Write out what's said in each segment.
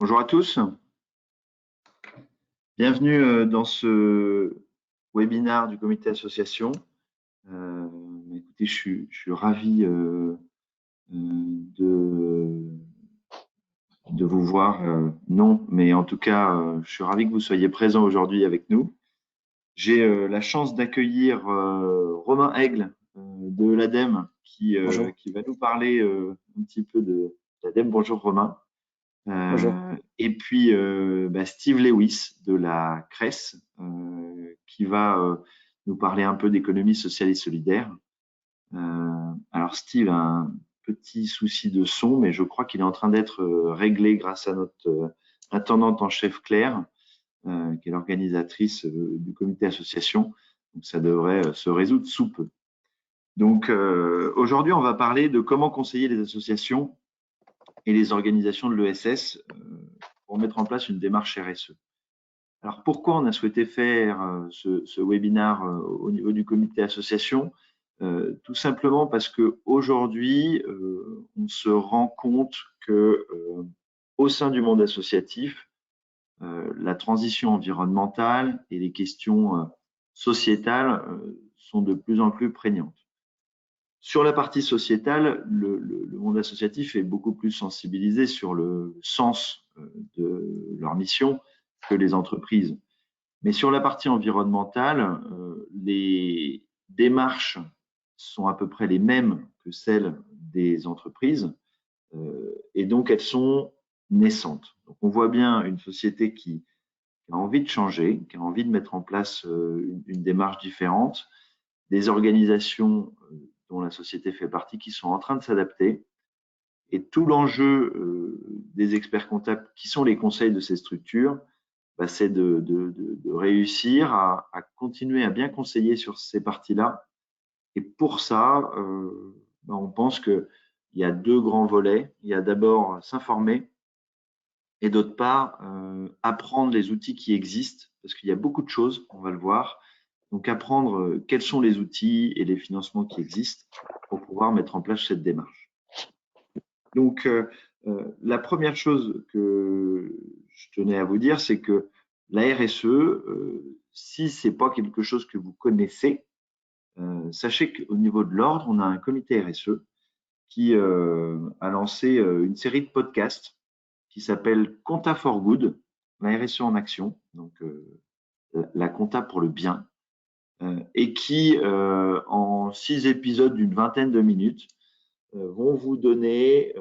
Bonjour à tous, bienvenue dans ce webinaire du comité association. Écoutez, je suis ravi de vous voir. Non, mais en tout cas, je suis ravi que vous soyez présents aujourd'hui avec nous. J'ai la chance d'accueillir Romain Aigle de l'ADEME Bonjour, qui va nous parler un petit peu de l'ADEME. Bonjour Romain. bonjour. Et puis Steve Lewis de la CRES qui va nous parler un peu d'économie sociale et solidaire. Alors Steve a un petit souci de son, mais je crois qu'il est en train d'être réglé grâce à notre intendante en chef Claire, qui est l'organisatrice du comité association. Donc ça devrait se résoudre sous peu. Donc aujourd'hui, on va parler de comment conseiller les associations et les organisations de l'ESS pour mettre en place une démarche RSE. Alors pourquoi on a souhaité faire ce webinaire au niveau du comité association? Tout simplement parce qu'aujourd'hui, on se rend compte que au sein du monde associatif, la transition environnementale et les questions sociétales sont de plus en plus prégnantes. Sur la partie sociétale, le monde associatif est beaucoup plus sensibilisé sur le sens de leur mission que les entreprises. Mais sur la partie environnementale, les démarches sont à peu près les mêmes que celles des entreprises et donc elles sont naissantes. Donc on voit bien une société qui a envie de changer, qui a envie de mettre en place une démarche différente, des organisations dont la société fait partie qui sont en train de s'adapter. Et tout l'enjeu des experts comptables, qui sont les conseils de ces structures, c'est de réussir à continuer à bien conseiller sur ces parties-là. Et pour ça, on pense qu'il y a deux grands volets. Il y a d'abord s'informer et d'autre part, apprendre les outils qui existent, parce qu'il y a beaucoup de choses, on va le voir. Donc, apprendre quels sont les outils et les financements qui existent pour pouvoir mettre en place cette démarche. Donc, la première chose que je tenais à vous dire, c'est que la RSE, si ce n'est pas quelque chose que vous connaissez, sachez qu'au niveau de l'ordre, on a un comité RSE qui a lancé une série de podcasts qui s'appelle Compta for Good, la RSE en action, donc la compta pour le bien, et qui, en 6 épisodes d'une vingtaine de minutes, vont vous donner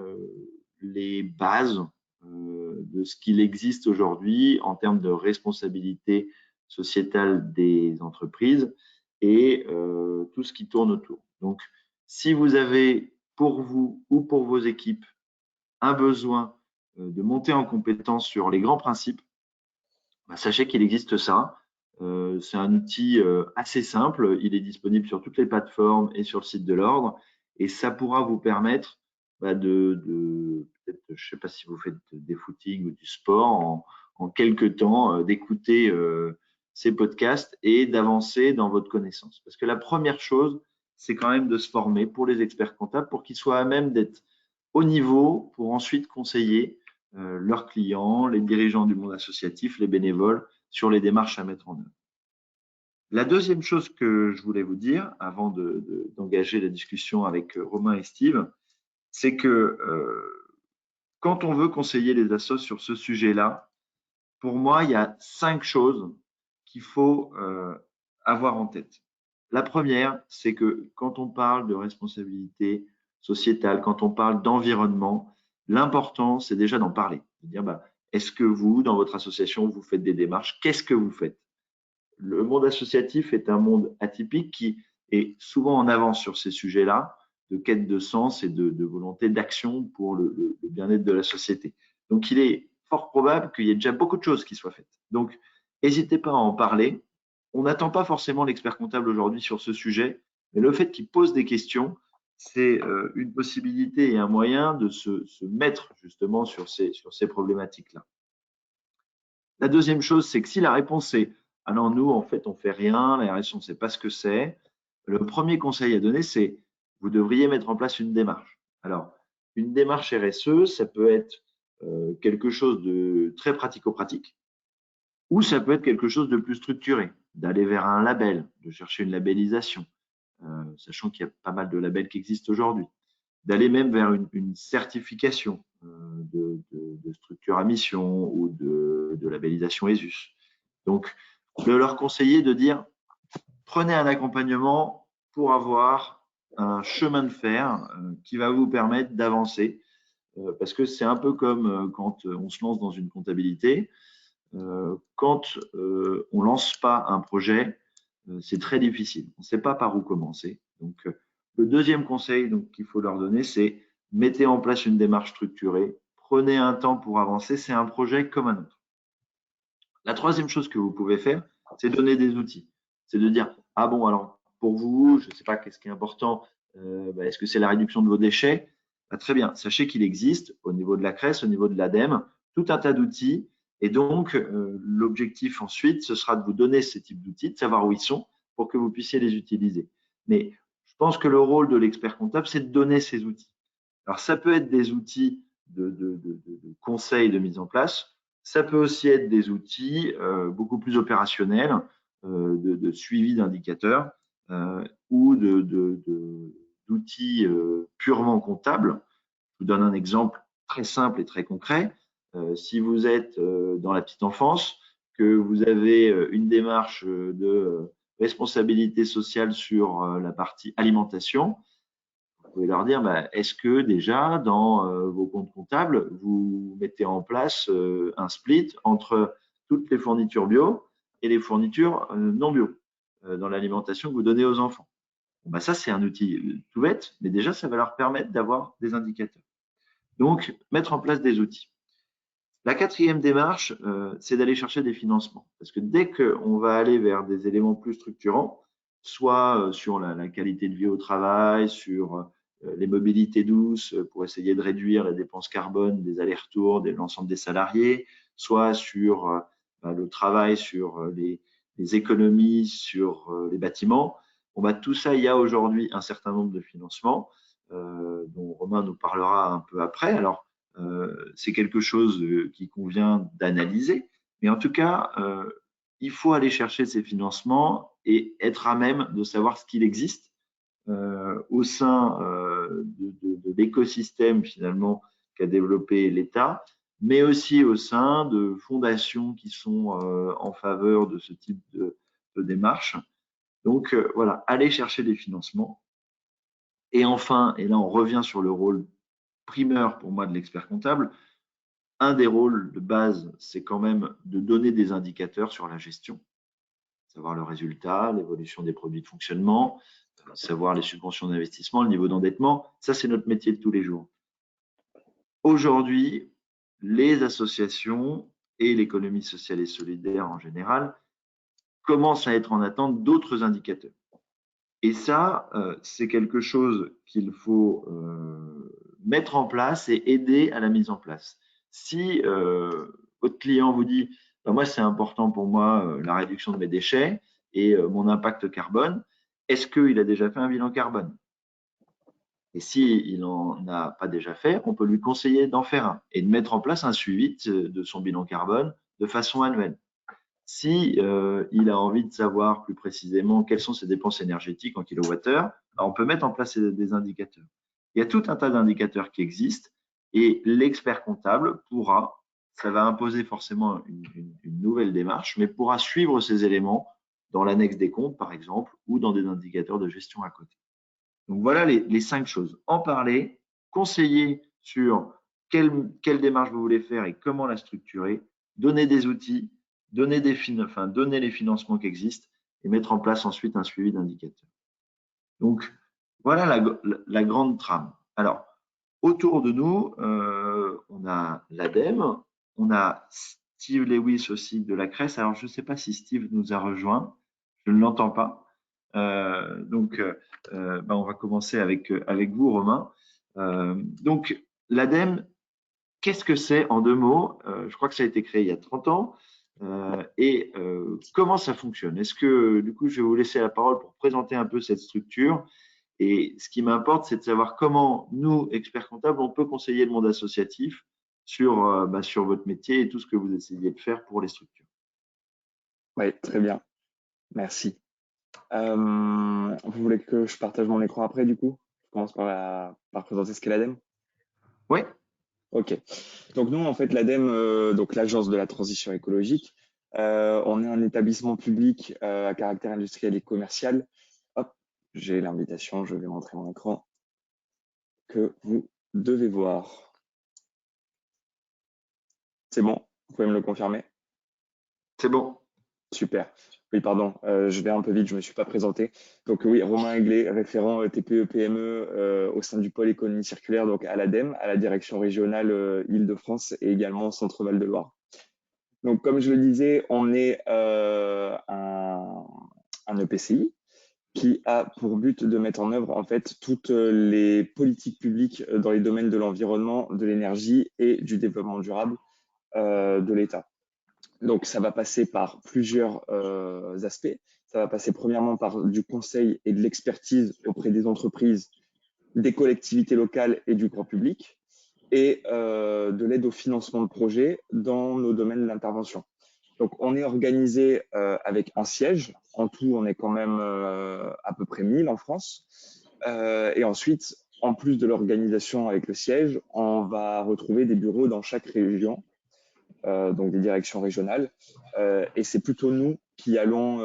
les bases de ce qu'il existe aujourd'hui en termes de responsabilité sociétale des entreprises et tout ce qui tourne autour. Donc, si vous avez pour vous ou pour vos équipes un besoin de monter en compétence sur les grands principes, sachez qu'il existe ça. C'est un outil assez simple. Il est disponible sur toutes les plateformes et sur le site de l'ordre. Et ça pourra vous permettre peut-être, je ne sais pas si vous faites des footings ou du sport, en quelques temps, d'écouter ces podcasts et d'avancer dans votre connaissance. Parce que la première chose, c'est quand même de se former pour les experts comptables pour qu'ils soient à même d'être au niveau pour ensuite conseiller leurs clients, les dirigeants du monde associatif, les bénévoles sur les démarches à mettre en œuvre. La deuxième chose que je voulais vous dire avant d'engager la discussion avec Romain et Steve, c'est que quand on veut conseiller les assos sur ce sujet-là, pour moi, il y a 5 choses qu'il faut avoir en tête. La première, c'est que quand on parle de responsabilité sociétale, quand on parle d'environnement, l'important, c'est déjà d'en parler. De dire, est-ce que vous, dans votre association, vous faites des démarches? Qu'est-ce que vous faites? Le monde associatif est un monde atypique qui est souvent en avance sur ces sujets-là, de quête de sens et de volonté d'action pour le bien-être de la société. Donc, il est fort probable qu'il y ait déjà beaucoup de choses qui soient faites. Donc, n'hésitez pas à en parler. On n'attend pas forcément l'expert comptable aujourd'hui sur ce sujet, mais le fait qu'il pose des questions, c'est une possibilité et un moyen de se mettre justement sur ces problématiques-là. La deuxième chose, c'est que si la réponse est « Ah non, nous, en fait, on ne fait rien, la RSE, on ne sait pas ce que c'est », le premier conseil à donner, c'est vous devriez mettre en place une démarche. Alors, une démarche RSE, ça peut être quelque chose de très pratico-pratique, ou ça peut être quelque chose de plus structuré, d'aller vers un label, de chercher une labellisation, sachant qu'il y a pas mal de labels qui existent aujourd'hui, d'aller même vers une certification de structure à mission ou de labellisation ESUS. Donc, de leur conseiller de dire, prenez un accompagnement pour avoir un chemin de fer qui va vous permettre d'avancer, parce que c'est un peu comme quand on se lance dans une comptabilité. Quand on ne lance pas un projet, c'est très difficile. On ne sait pas par où commencer. Donc, le deuxième conseil qu'il faut leur donner, c'est mettez en place une démarche structurée, prenez un temps pour avancer, c'est un projet comme un autre. La troisième chose que vous pouvez faire, c'est donner des outils. C'est de dire, ah bon, alors pour vous, je ne sais pas qu'est-ce qui est important, est-ce que c'est la réduction de vos déchets? Très bien, sachez qu'il existe au niveau de la CRES, au niveau de l'ADEME, tout un tas d'outils. Et donc, l'objectif ensuite, ce sera de vous donner ces types d'outils, de savoir où ils sont pour que vous puissiez les utiliser. Mais je pense que le rôle de l'expert comptable, c'est de donner ces outils. Alors, ça peut être des outils de conseil de mise en place. Ça peut aussi être des outils beaucoup plus opérationnels de suivi d'indicateurs ou d'outils purement comptables. Je vous donne un exemple très simple et très concret. Si vous êtes dans la petite enfance, que vous avez une démarche de responsabilité sociale sur la partie alimentation, vous pouvez leur dire, est-ce que déjà dans vos comptes comptables, vous mettez en place un split entre toutes les fournitures bio et les fournitures non bio dans l'alimentation que vous donnez aux enfants? Ça, c'est un outil tout bête, mais déjà, ça va leur permettre d'avoir des indicateurs. Donc, mettre en place des outils. La quatrième démarche, c'est d'aller chercher des financements. Parce que dès qu'on va aller vers des éléments plus structurants, soit sur la qualité de vie au travail, sur les mobilités douces pour essayer de réduire les dépenses carbone des allers-retours de l'ensemble des salariés, soit sur le travail, sur les économies, sur les bâtiments. Tout ça, il y a aujourd'hui un certain nombre de financements dont Romain nous parlera un peu après. Alors, c'est quelque chose qui convient d'analyser, mais en tout cas, il faut aller chercher ces financements et être à même de savoir ce qu'il existe au sein de l'écosystème finalement qu'a développé l'État, mais aussi au sein de fondations qui sont en faveur de ce type de démarche. Donc voilà, aller chercher des financements. Et enfin, et là on revient sur le rôle primeur pour moi de l'expert comptable, un des rôles de base, c'est quand même de donner des indicateurs sur la gestion, savoir le résultat, l'évolution des produits de fonctionnement, savoir les subventions d'investissement, le niveau d'endettement. Ça, c'est notre métier de tous les jours. Aujourd'hui, les associations et l'économie sociale et solidaire en général commencent à être en attente d'autres indicateurs. Et ça, c'est quelque chose qu'il faut mettre en place et aider à la mise en place. Si votre client vous dit moi, c'est important pour moi la réduction de mes déchets et mon impact carbone, est-ce qu'il a déjà fait un bilan carbone? Et s'il n'en a pas déjà fait, on peut lui conseiller d'en faire un et de mettre en place un suivi de son bilan carbone de façon annuelle. Si il a envie de savoir plus précisément quelles sont ses dépenses énergétiques en kilowattheure, on peut mettre en place des indicateurs. Il y a tout un tas d'indicateurs qui existent et l'expert comptable pourra, ça va imposer forcément une nouvelle démarche, mais pourra suivre ces éléments dans l'annexe des comptes, par exemple, ou dans des indicateurs de gestion à côté. Donc voilà les 5 choses. En parler, conseiller sur quelle démarche vous voulez faire et comment la structurer, donner des outils, donner les financements qui existent et mettre en place ensuite un suivi d'indicateurs. Donc, voilà la grande trame. Alors, autour de nous, on a l'ADEME, on a Steve Lewis aussi de la CRES. Alors, je ne sais pas si Steve nous a rejoint, je ne l'entends pas. Donc, on va commencer avec vous, Romain. Donc, l'ADEME, qu'est-ce que c'est en 2 mots? Je crois que ça a été créé il y a 30 ans. Et comment ça fonctionne? Est-ce que, du coup, je vais vous laisser la parole pour présenter un peu cette structure. Et ce qui m'importe, c'est de savoir comment nous, experts comptables, on peut conseiller le monde associatif sur votre métier et tout ce que vous essayez de faire pour les structures. Oui, très bien. Merci. Vous voulez que je partage mon écran après, du coup? Je commence par présenter ce qu'est l'ADEME. Oui, Ok. Donc nous, en fait, l'ADEME, donc l'Agence de la transition écologique, on est un établissement public à caractère industriel et commercial. Hop, j'ai l'invitation, je vais montrer mon écran que vous devez voir. C'est bon? Vous pouvez me le confirmer? c'est bon. Super. Oui, pardon, je vais un peu vite, je ne me suis pas présenté. Donc oui, Romain Aiglé, référent TPE-PME au sein du pôle économie circulaire, donc à l'ADEME, à la direction régionale Île-de-France et également au Centre Val-de-Loire. Donc comme je le disais, on est un EPCI qui a pour but de mettre en œuvre en fait toutes les politiques publiques dans les domaines de l'environnement, de l'énergie et du développement durable de l'État. Donc, ça va passer par plusieurs aspects. Ça va passer premièrement par du conseil et de l'expertise auprès des entreprises, des collectivités locales et du grand public, et de l'aide au financement de projets dans nos domaines d'intervention. Donc, on est organisé avec un siège. En tout, on est quand même à peu près 1000 en France. Et ensuite, en plus de l'organisation avec le siège, on va retrouver des bureaux dans chaque région, donc des directions régionales. Et c'est plutôt nous qui allons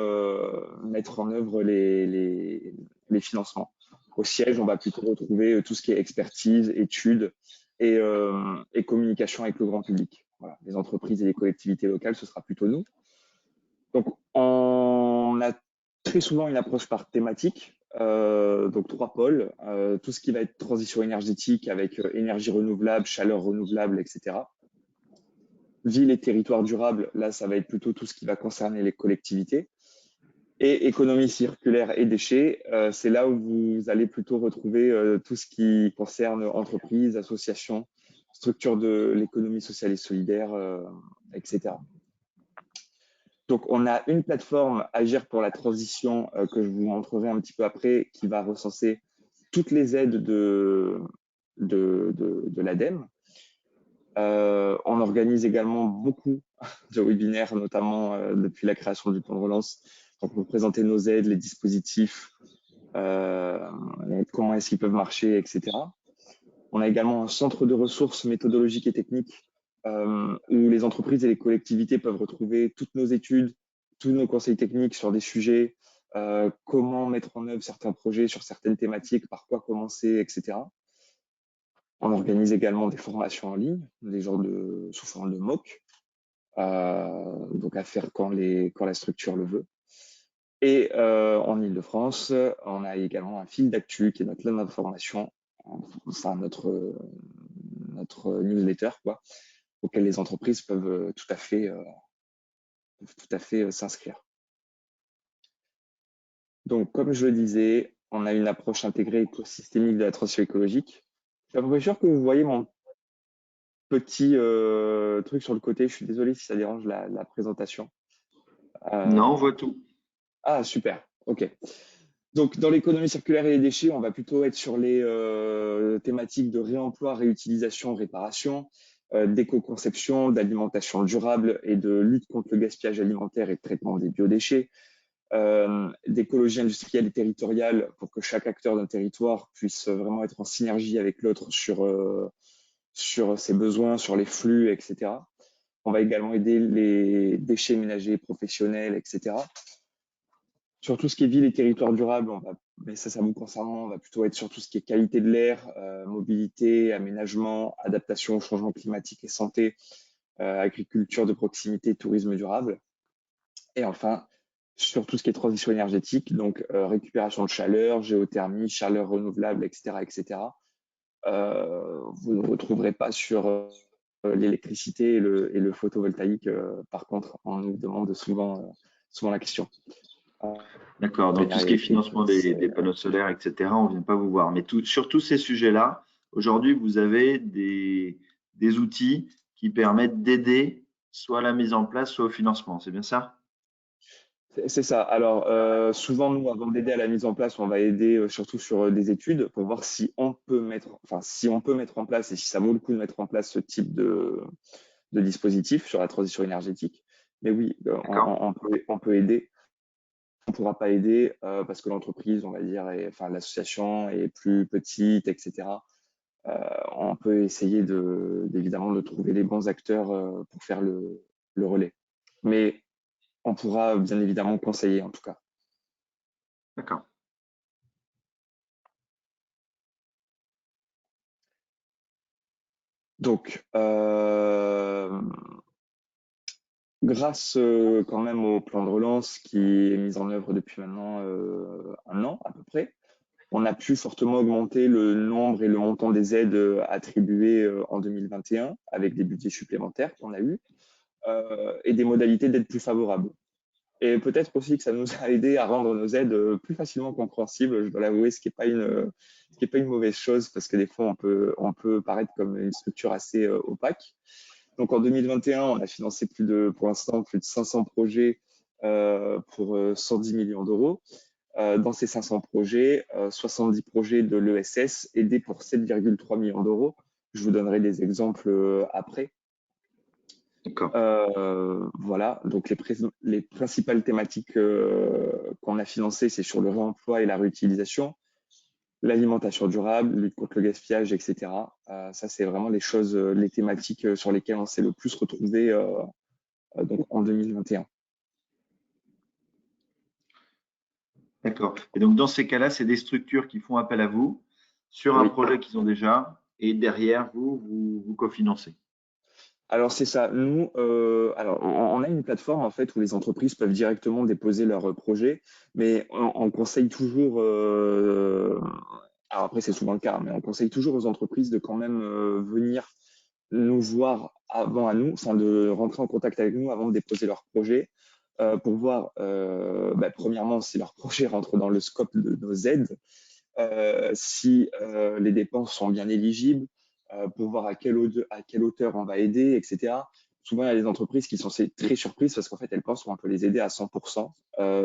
mettre en œuvre les financements. Au siège, on va plutôt retrouver tout ce qui est expertise, études et communication avec le grand public. Voilà, les entreprises et les collectivités locales, ce sera plutôt nous. Donc, on a très souvent une approche par thématique, donc 3 pôles, tout ce qui va être transition énergétique avec énergie renouvelable, chaleur renouvelable, etc. Ville et territoires durables, là, ça va être plutôt tout ce qui va concerner les collectivités. Et économie circulaire et déchets, c'est là où vous allez plutôt retrouver tout ce qui concerne entreprises, associations, structures de l'économie sociale et solidaire, etc. Donc, on a une plateforme Agir pour la transition que je vous montrerai un petit peu après, qui va recenser toutes les aides de l'ADEME. On organise également beaucoup de webinaires, notamment depuis la création du plan de relance, pour vous présenter nos aides, les dispositifs, comment est-ce qu'ils peuvent marcher, etc. On a également un centre de ressources méthodologiques et techniques où les entreprises et les collectivités peuvent retrouver toutes nos études, tous nos conseils techniques sur des sujets, comment mettre en œuvre certains projets sur certaines thématiques, par quoi commencer, etc. On organise également des formations en ligne, des genres sous forme de MOOC, donc à faire quand la structure le veut. Et en Ile-de-France, on a également un fil d'actu qui est notre lien d'information, enfin notre newsletter, quoi, auquel les entreprises peuvent tout à fait s'inscrire. Donc, comme je le disais, on a une approche intégrée écosystémique de la transition écologique. Je suis à peu près sûr que vous voyez mon petit truc sur le côté. Je suis désolé si ça dérange la présentation. Non, on voit tout. Ah, super. OK. Donc, dans l'économie circulaire et les déchets, on va plutôt être sur les thématiques de réemploi, réutilisation, réparation, d'éco-conception, d'alimentation durable et de lutte contre le gaspillage alimentaire et de traitement des biodéchets, d'écologie industrielle et territoriale pour que chaque acteur d'un territoire puisse vraiment être en synergie avec l'autre sur ses besoins, sur les flux, etc. On va également aider les déchets ménagers professionnels, etc. Sur tout ce qui est ville et territoire durable, mais ça vous concerne, on va plutôt être sur tout ce qui est qualité de l'air, mobilité, aménagement, adaptation au changement climatique et santé, agriculture de proximité, tourisme durable. Et enfin, sur tout ce qui est transition énergétique, donc récupération de chaleur, géothermie, chaleur renouvelable, etc., etc. Vous ne retrouverez pas sur l'électricité et le photovoltaïque. Par contre, on nous demande souvent la question. D'accord, donc tout ce qui est financement des panneaux solaires, etc., on ne vient pas vous voir. Mais sur tous ces sujets-là, aujourd'hui, vous avez des outils qui permettent d'aider soit à la mise en place, soit au financement. C'est bien ça? C'est ça. Alors, souvent, nous, avant d'aider à la mise en place, on va aider surtout sur des études pour voir si on peut si on peut mettre en place et si ça vaut le coup de mettre en place ce type de dispositif sur la transition énergétique. Mais oui, D'accord? on peut aider. On ne pourra pas aider parce que l'entreprise, on va dire, enfin, l'association est plus petite, etc. On peut essayer évidemment de trouver les bons acteurs pour faire le relais. Mais on pourra bien évidemment conseiller en tout cas. D'accord. Donc, grâce quand même au plan de relance qui est mis en œuvre depuis maintenant un an à peu près, on a pu fortement augmenter le nombre et le montant des aides attribuées en 2021 avec des budgets supplémentaires qu'on a eus et des modalités d'aide plus favorables. Et peut-être aussi que ça nous a aidé à rendre nos aides plus facilement compréhensibles, je dois l'avouer, ce qui est pas une mauvaise chose parce que des fois on peut paraître comme une structure assez opaque. Donc en 2021, on a financé pour l'instant plus de 500 projets pour 110 millions d'euros. Dans ces 500 projets, 70 projets de l'ESS aidés pour 7,3 millions d'euros. Je vous donnerai des exemples après. D'accord. Voilà, donc les principales thématiques qu'on a financées, c'est sur le réemploi et la réutilisation, l'alimentation durable, lutte contre le gaspillage, etc. Ça, c'est vraiment les thématiques sur lesquelles on s'est le plus retrouvé donc en 2021. D'accord. Et donc, dans ces cas-là, c'est des structures qui font appel à vous sur un Oui. projet qu'ils ont déjà et derrière, vous cofinancez. Alors c'est ça. Nous, alors on a une plateforme en fait où les entreprises peuvent directement déposer leurs projets, mais on conseille toujours. Alors après c'est souvent le cas, mais on conseille toujours aux entreprises de quand même venir nous voir avant à nous, enfin de rentrer en contact avec nous avant de déposer leur projet pour voir premièrement si leur projet rentre dans le scope de nos aides, si les dépenses sont bien éligibles, pour voir à quelle hauteur on va aider, etc. Souvent, il y a des entreprises qui sont très surprises parce qu'en fait, elles pensent qu'on peut les aider à 100%.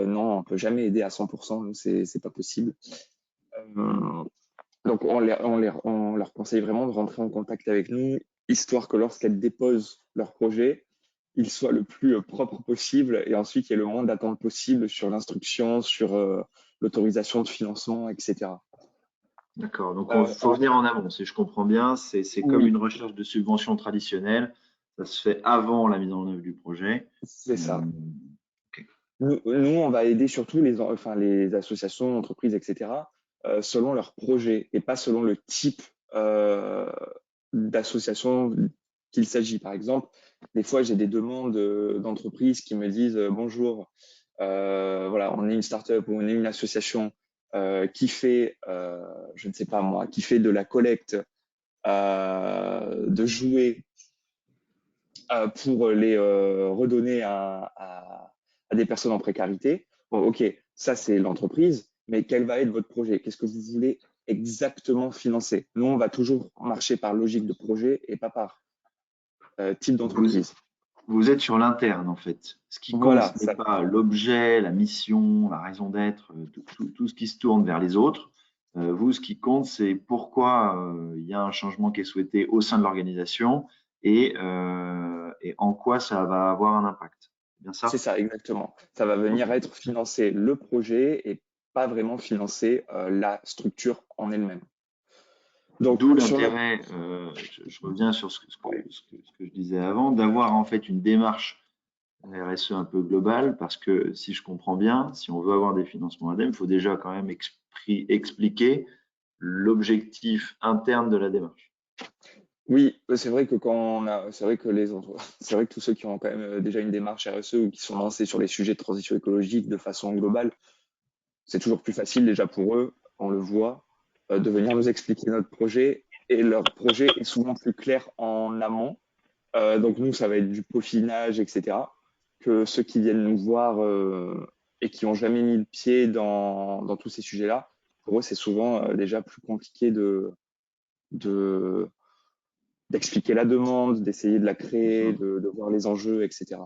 Non, on ne peut jamais aider à 100%, nous, c'est pas possible. Euh, donc, on leur conseille vraiment de rentrer en contact avec nous, histoire que lorsqu'elles déposent leur projet, il soit le plus propre possible et ensuite il y ait le moins d'attente possible sur l'instruction, sur l'autorisation de financement, etc. D'accord. Donc, il Euh, faut venir en amont. Si je comprends bien, c'est comme oui, une recherche de subvention traditionnelle. Ça se fait avant la mise en œuvre du projet. c'est ça. Euh, ok. On va aider surtout les associations, entreprises, etc., selon leur projet et pas selon le type euh, d'association qu'il s'agit. Par exemple, des fois, j'ai des demandes d'entreprises qui me disent bonjour, voilà, on est une startup ou on est une association qui fait, je ne sais pas moi, qui fait de la collecte de jouets pour les redonner à des personnes en précarité. Bon, ok, ça c'est l'entreprise, mais quel va être votre projet? Qu'est-ce que vous voulez exactement financer? Nous, on va toujours marcher par logique de projet et pas par type Vous, d'entreprise. vous êtes sur l'interne, en fait. Ce qui compte, Voilà, ce n'est ça, pas l'objet, la mission, la raison d'être, tout ce qui se tourne vers les autres. Vous, ce qui compte, c'est pourquoi il y a un changement qui est souhaité au sein de l'organisation et en quoi ça va avoir un impact. C'est bien c'est ça? ça exactement. Ça va Ok. venir être financer le projet et pas vraiment financer la structure en elle-même. Donc, D'où sur notre... l'intérêt, je reviens sur Ouais, ce que je disais avant, d'avoir en fait une démarche RSE un peu globale, parce que si je comprends bien, si on veut avoir des financements ADEME, il faut déjà quand même expliquer l'objectif interne de la démarche. oui, c'est vrai que c'est vrai que c'est vrai que tous ceux qui ont quand même déjà une démarche RSE ou qui sont lancés sur les sujets de transition écologique de façon globale, c'est toujours plus facile déjà pour eux, on le voit, de venir nous expliquer notre projet et leur projet est souvent plus clair en amont. Donc nous, ça va être du peaufinage, etc. Que ceux qui viennent nous voir et qui n'ont jamais mis le pied dans tous ces sujets-là, pour eux, c'est souvent déjà plus compliqué de d'expliquer la demande, d'essayer de la créer, de voir les enjeux, etc.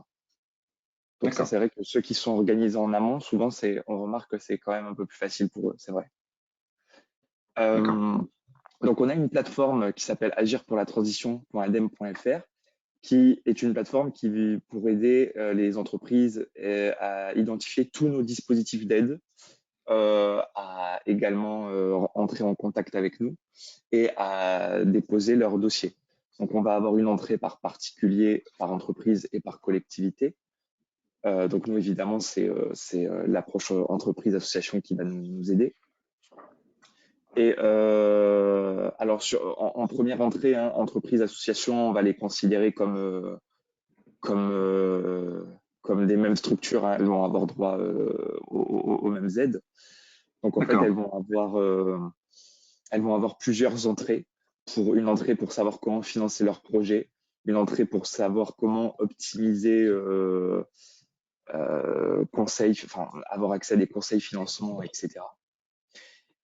Donc ça, D'accord, c'est vrai que ceux qui sont organisés en amont, souvent, on remarque que c'est quand même un peu plus facile pour eux, c'est vrai. d'accord, Euh, donc on a une plateforme qui s'appelle agir pour la transition.adem.fr qui est une plateforme qui pour aider les entreprises à identifier tous nos dispositifs d'aide, à également entrer en contact avec nous et à déposer leur dossier. Donc, on va avoir une entrée par particulier, par entreprise et par collectivité. Donc, nous, évidemment, c'est l'approche entreprise-association qui va nous aider. Et alors, en première entrée, hein, entreprise-association, on va les considérer comme, euh, comme des mêmes structures, hein, elles vont avoir droit aux mêmes aides. Donc, en fait, d'accord. elles vont avoir plusieurs entrées. Pour une entrée pour savoir comment financer leur projet, une entrée pour savoir comment optimiser conseils, enfin, avoir accès à des conseils financement, etc.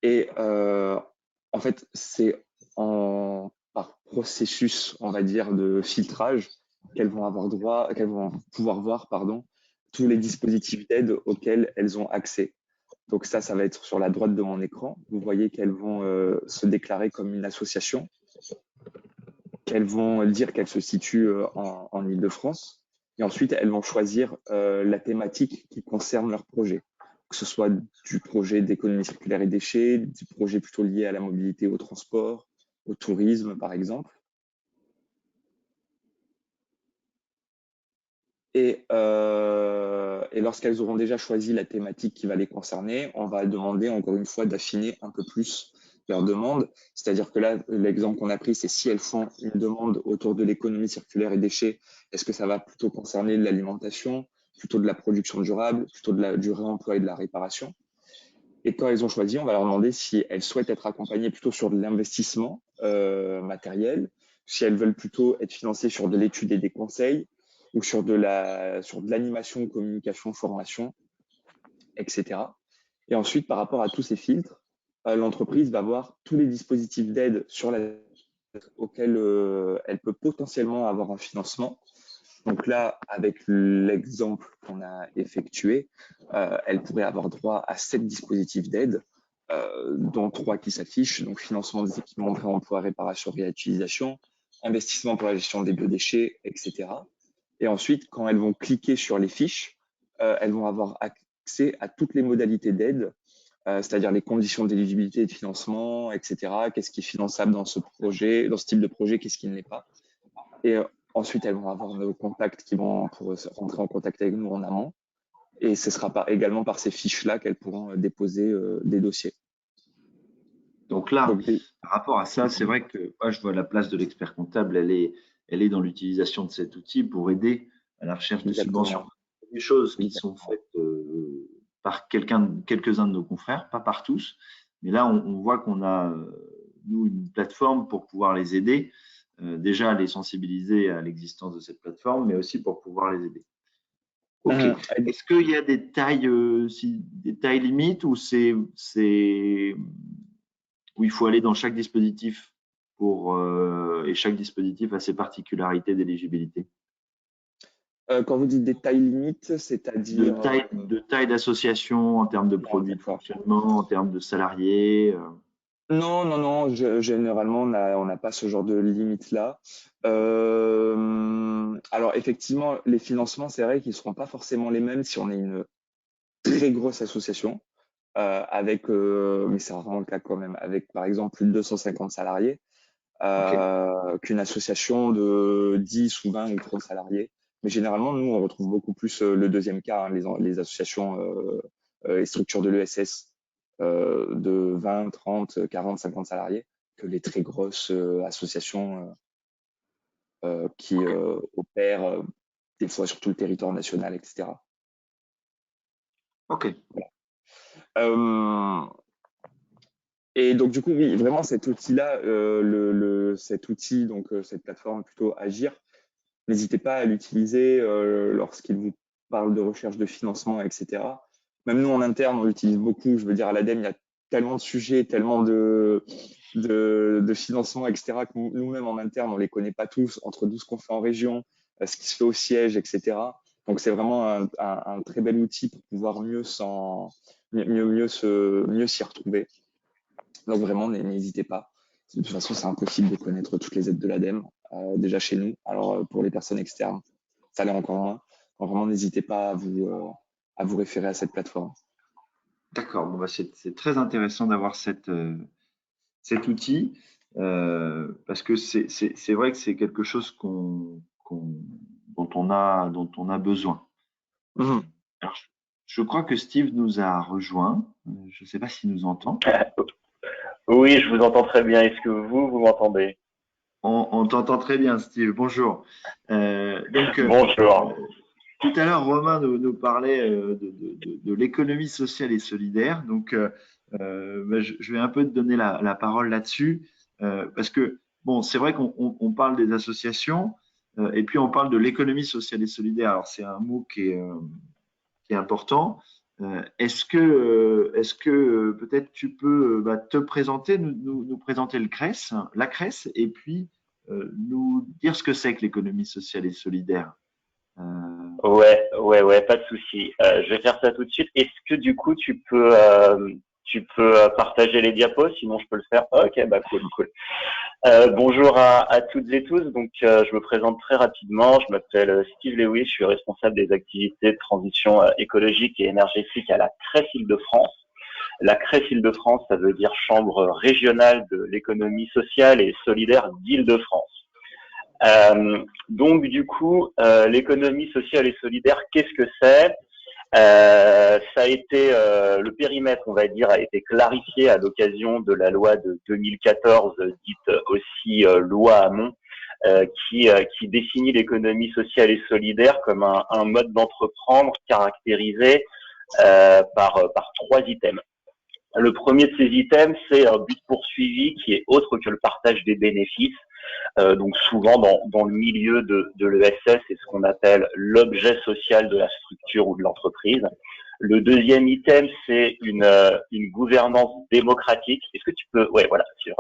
Et en fait, c'est par processus, on va dire, de filtrage qu'elles vont pouvoir voir, pardon, tous les dispositifs d'aide auxquels elles ont accès. Donc ça va être sur la droite de mon écran. Vous voyez qu'elles vont se déclarer comme une association, qu'elles vont dire qu'elles se situent en Île-de-France. Et ensuite, elles vont choisir la thématique qui concerne leur projet, que ce soit du projet d'économie circulaire et déchets, du projet plutôt lié à la mobilité, au transport, au tourisme, par exemple. Et lorsqu'elles auront déjà choisi la thématique qui va les concerner, on va demander encore une fois d'affiner un peu plus leur demande. C'est-à-dire que là, l'exemple qu'on a pris, c'est si elles font une demande autour de l'économie circulaire et déchets, est-ce que ça va plutôt concerner de l'alimentation, plutôt de la production durable, plutôt du réemploi et de la réparation. Et quand elles ont choisi, on va leur demander si elles souhaitent être accompagnées plutôt sur de l'investissement matériel, si elles veulent plutôt être financées sur de l'étude et des conseils, ou sur de l'animation, communication, formation, etc. Et ensuite, par rapport à tous ces filtres, l'entreprise va voir tous les dispositifs d'aide auxquels elle peut potentiellement avoir un financement. Donc là, avec l'exemple qu'on a effectué, elle pourrait avoir droit à 7 dispositifs d'aide, dont 3 qui s'affichent, donc financement des équipements de réemploi, réparation, réutilisation, investissement pour la gestion des biodéchets, etc. Et ensuite, quand elles vont cliquer sur les fiches, elles vont avoir accès à toutes les modalités d'aide, c'est-à-dire les conditions d'éligibilité et de financement, etc. Qu'est-ce qui est finançable dans ce projet, dans ce type de projet, qu'est-ce qui ne l'est pas. Et ensuite, elles vont avoir nos contacts qui vont pour rentrer en contact avec nous en amont. Et ce sera également par ces fiches-là qu'elles pourront déposer des dossiers. Donc là, Donc, par rapport à ça, c'est vrai que moi, je vois la place de l'expert comptable, elle est dans l'utilisation de cet outil pour aider à la recherche de subventions. exactement, Des choses qui sont exactement. faites par quelques-uns de nos confrères, pas par tous, mais là, on voit qu'on a, nous, une plateforme pour pouvoir les aider, déjà à les sensibiliser à l'existence de cette plateforme, mais aussi pour pouvoir les aider. Ok. Hum, Est-ce qu'il y a des tailles limites ou où il faut aller dans chaque dispositif et chaque dispositif a ses particularités d'éligibilité? quand vous dites des tailles limites, c'est-à-dire De taille d'association en termes de non, produits de d'accord. fonctionnement, en termes de salariés. Non, non, non, généralement, on n'a pas ce genre de limite-là. Alors, effectivement, les financements, c'est vrai qu'ils ne seront pas forcément les mêmes si on est une très grosse association, mais c'est rarement le cas quand même, avec par exemple plus de 250 salariés, Ok, qu'une association de 10 ou 20 ou 30 salariés. Mais généralement, nous, on retrouve beaucoup plus le deuxième cas, hein, les associations et structures de l'ESS de 20, 30, 40, 50 salariés, que les très grosses associations qui ok, opèrent des fois sur tout le territoire national, etc. ok. Euh, Et donc, du coup, oui, vraiment, cet outil-là, cette plateforme plutôt Agir, n'hésitez pas à l'utiliser lorsqu'il vous parle de recherche de financement, etc. Même nous, en interne, on l'utilise beaucoup. Je veux dire, à l'ADEME, il y a tellement de sujets, tellement de financement, etc., que nous-mêmes, en interne, on ne les connaît pas tous, entre tout ce qu'on fait en région, ce qui se fait au siège, etc. Donc c'est vraiment un très bel outil pour pouvoir mieux s'y retrouver. Donc vraiment, n'hésitez pas. De toute façon, c'est impossible de connaître toutes les aides de l'ADEME, déjà chez nous. Alors pour les personnes externes, ça l'est encore moins. Donc vraiment, n'hésitez pas à vous référer à cette plateforme. D'accord, bon, bah, c'est très intéressant d'avoir cet outil parce que c'est vrai que c'est quelque chose dont on a besoin. Mhm. Alors, je crois que Steve nous a rejoint. Je ne sais pas s'il nous entend. Oui, je vous entends très bien. Est-ce que vous m'entendez? On t'entend très bien, Steve. Bonjour. Donc, Bonjour. tout à l'heure, Romain nous parlait de l'économie sociale et solidaire. Donc, bah, je vais un peu te donner la parole là-dessus, parce que, bon, c'est vrai qu'on parle des associations, et puis on parle de l'économie sociale et solidaire. Alors, c'est un mot qui est important. Est-ce que peut-être tu peux bah, te présenter, nous présenter la CRES, et puis nous dire ce que c'est que l'économie sociale et solidaire. Euh, Ouais, pas de souci. Je vais faire ça tout de suite. Est-ce que du coup tu peux partager les diapos? Sinon, je peux le faire. Ok, bah cool. Bonjour à toutes et tous. Donc, je me présente très rapidement. Je m'appelle Steve Lewis. Je suis responsable des activités de transition écologique et énergétique à la CRES Île-de-France. La CRES Île-de-France, ça veut dire Chambre régionale de l'économie sociale et solidaire d'Île-de-France. Donc, du coup, l'économie sociale et solidaire, qu'est-ce que c'est? Ça a été le périmètre, on va dire, a été clarifié à l'occasion de la loi de 2014, dite aussi loi Hamon, qui définit l'économie sociale et solidaire comme un mode d'entreprendre caractérisé par trois items. Le premier de ces items, c'est un but poursuivi qui est autre que le partage des bénéfices. Donc souvent dans le milieu de l'ESS, c'est ce qu'on appelle l'objet social de la structure ou de l'entreprise. Le deuxième item, c'est une gouvernance démocratique. Est-ce que tu peux, ouais, voilà, sur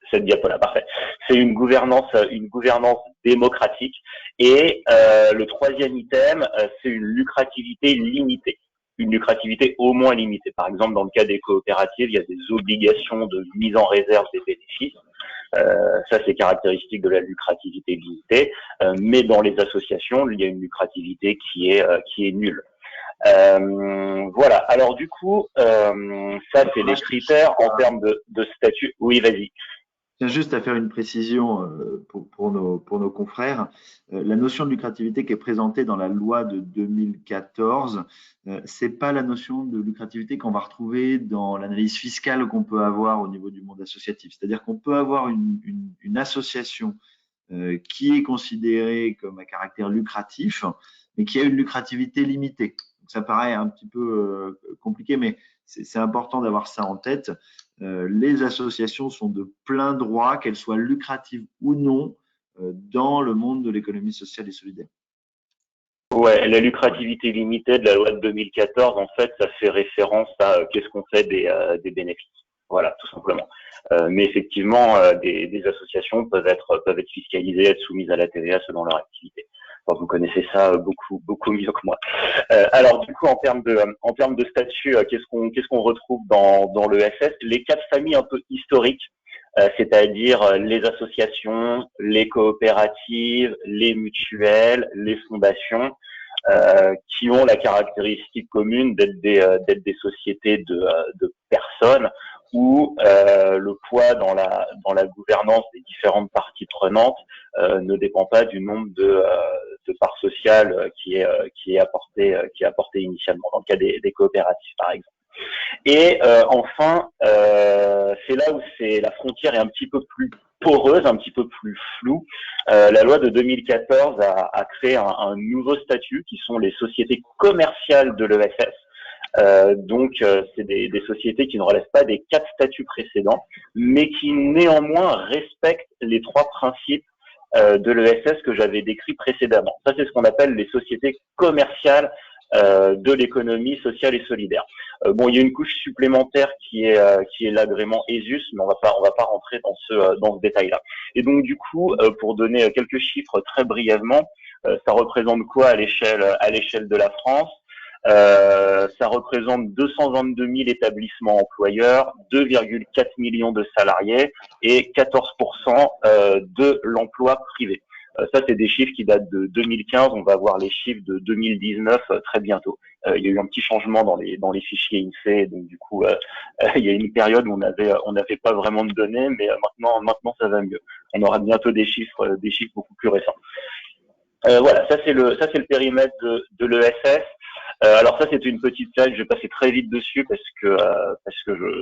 cette diapo-là, parfait. C'est une gouvernance démocratique. Et le troisième item, c'est une lucrativité limitée. Une lucrativité au moins limitée. Par exemple, dans le cas des coopératives, il y a des obligations de mise en réserve des bénéfices. Ça, c'est caractéristique de la lucrativité limitée. Mais dans les associations, il y a une lucrativité qui est nulle. Voilà. Alors du coup, ça, c'est les critères en termes de statut. Oui, vas-y. Je tiens juste à faire une précision pour nos confrères. La notion de lucrativité qui est présentée dans la loi de 2014, c'est pas la notion de lucrativité qu'on va retrouver dans l'analyse fiscale qu'on peut avoir au niveau du monde associatif. C'est-à-dire qu'on peut avoir une association qui est considérée comme à caractère lucratif, mais qui a une lucrativité limitée. Donc, ça paraît un petit peu compliqué, mais c'est important d'avoir ça en tête. Les associations sont de plein droit, qu'elles soient lucratives ou non, dans le monde de l'économie sociale et solidaire. Ouais, la lucrativité limitée de la loi de 2014, en fait, ça fait référence à qu'est-ce qu'on fait des bénéfices. Voilà, tout simplement. Mais effectivement, des associations peuvent être fiscalisées, être soumises à la TVA selon leur activité. Enfin, vous connaissez ça beaucoup mieux que moi. Alors du coup, en termes de statut, qu'est-ce qu'on retrouve dans l'ESS? Les quatre familles un peu historiques, c'est-à-dire les associations, les coopératives, les mutuelles, les fondations, qui ont la caractéristique commune d'être des sociétés de personnes où le poids dans la gouvernance des différentes parties prenantes ne dépend pas du nombre de parts sociales qui est apporté initialement dans le cas des coopératives par exemple. Et enfin, c'est là où la frontière est un petit peu plus poreuse, un petit peu plus floue. La loi de 2014 a créé un nouveau statut qui sont les sociétés commerciales de l'ESS. Donc, c'est des sociétés qui ne relèvent pas des quatre statuts précédents, mais qui néanmoins respectent les trois principes de l'ESS que j'avais décrits précédemment. Ça, c'est ce qu'on appelle les sociétés commerciales de l'économie sociale et solidaire. Bon, il y a une couche supplémentaire qui est l'agrément ESUS, mais on va pas rentrer dans ce détail-là. Et donc du coup, pour donner quelques chiffres très brièvement, ça représente quoi à l'échelle de la France? Ça représente 222 000 établissements employeurs, 2,4 millions de salariés et 14% de l'emploi privé. Ça, c'est des chiffres qui datent de 2015. On va voir les chiffres de 2019 très bientôt. Il y a eu un petit changement dans les fichiers INSEE, donc du coup, il y a une période où on n'avait pas vraiment de données, mais maintenant ça va mieux. On aura bientôt des chiffres beaucoup plus récents. Voilà, ça c'est le périmètre de l'ESS. Alors ça c'était une petite slide, je vais passer très vite dessus parce que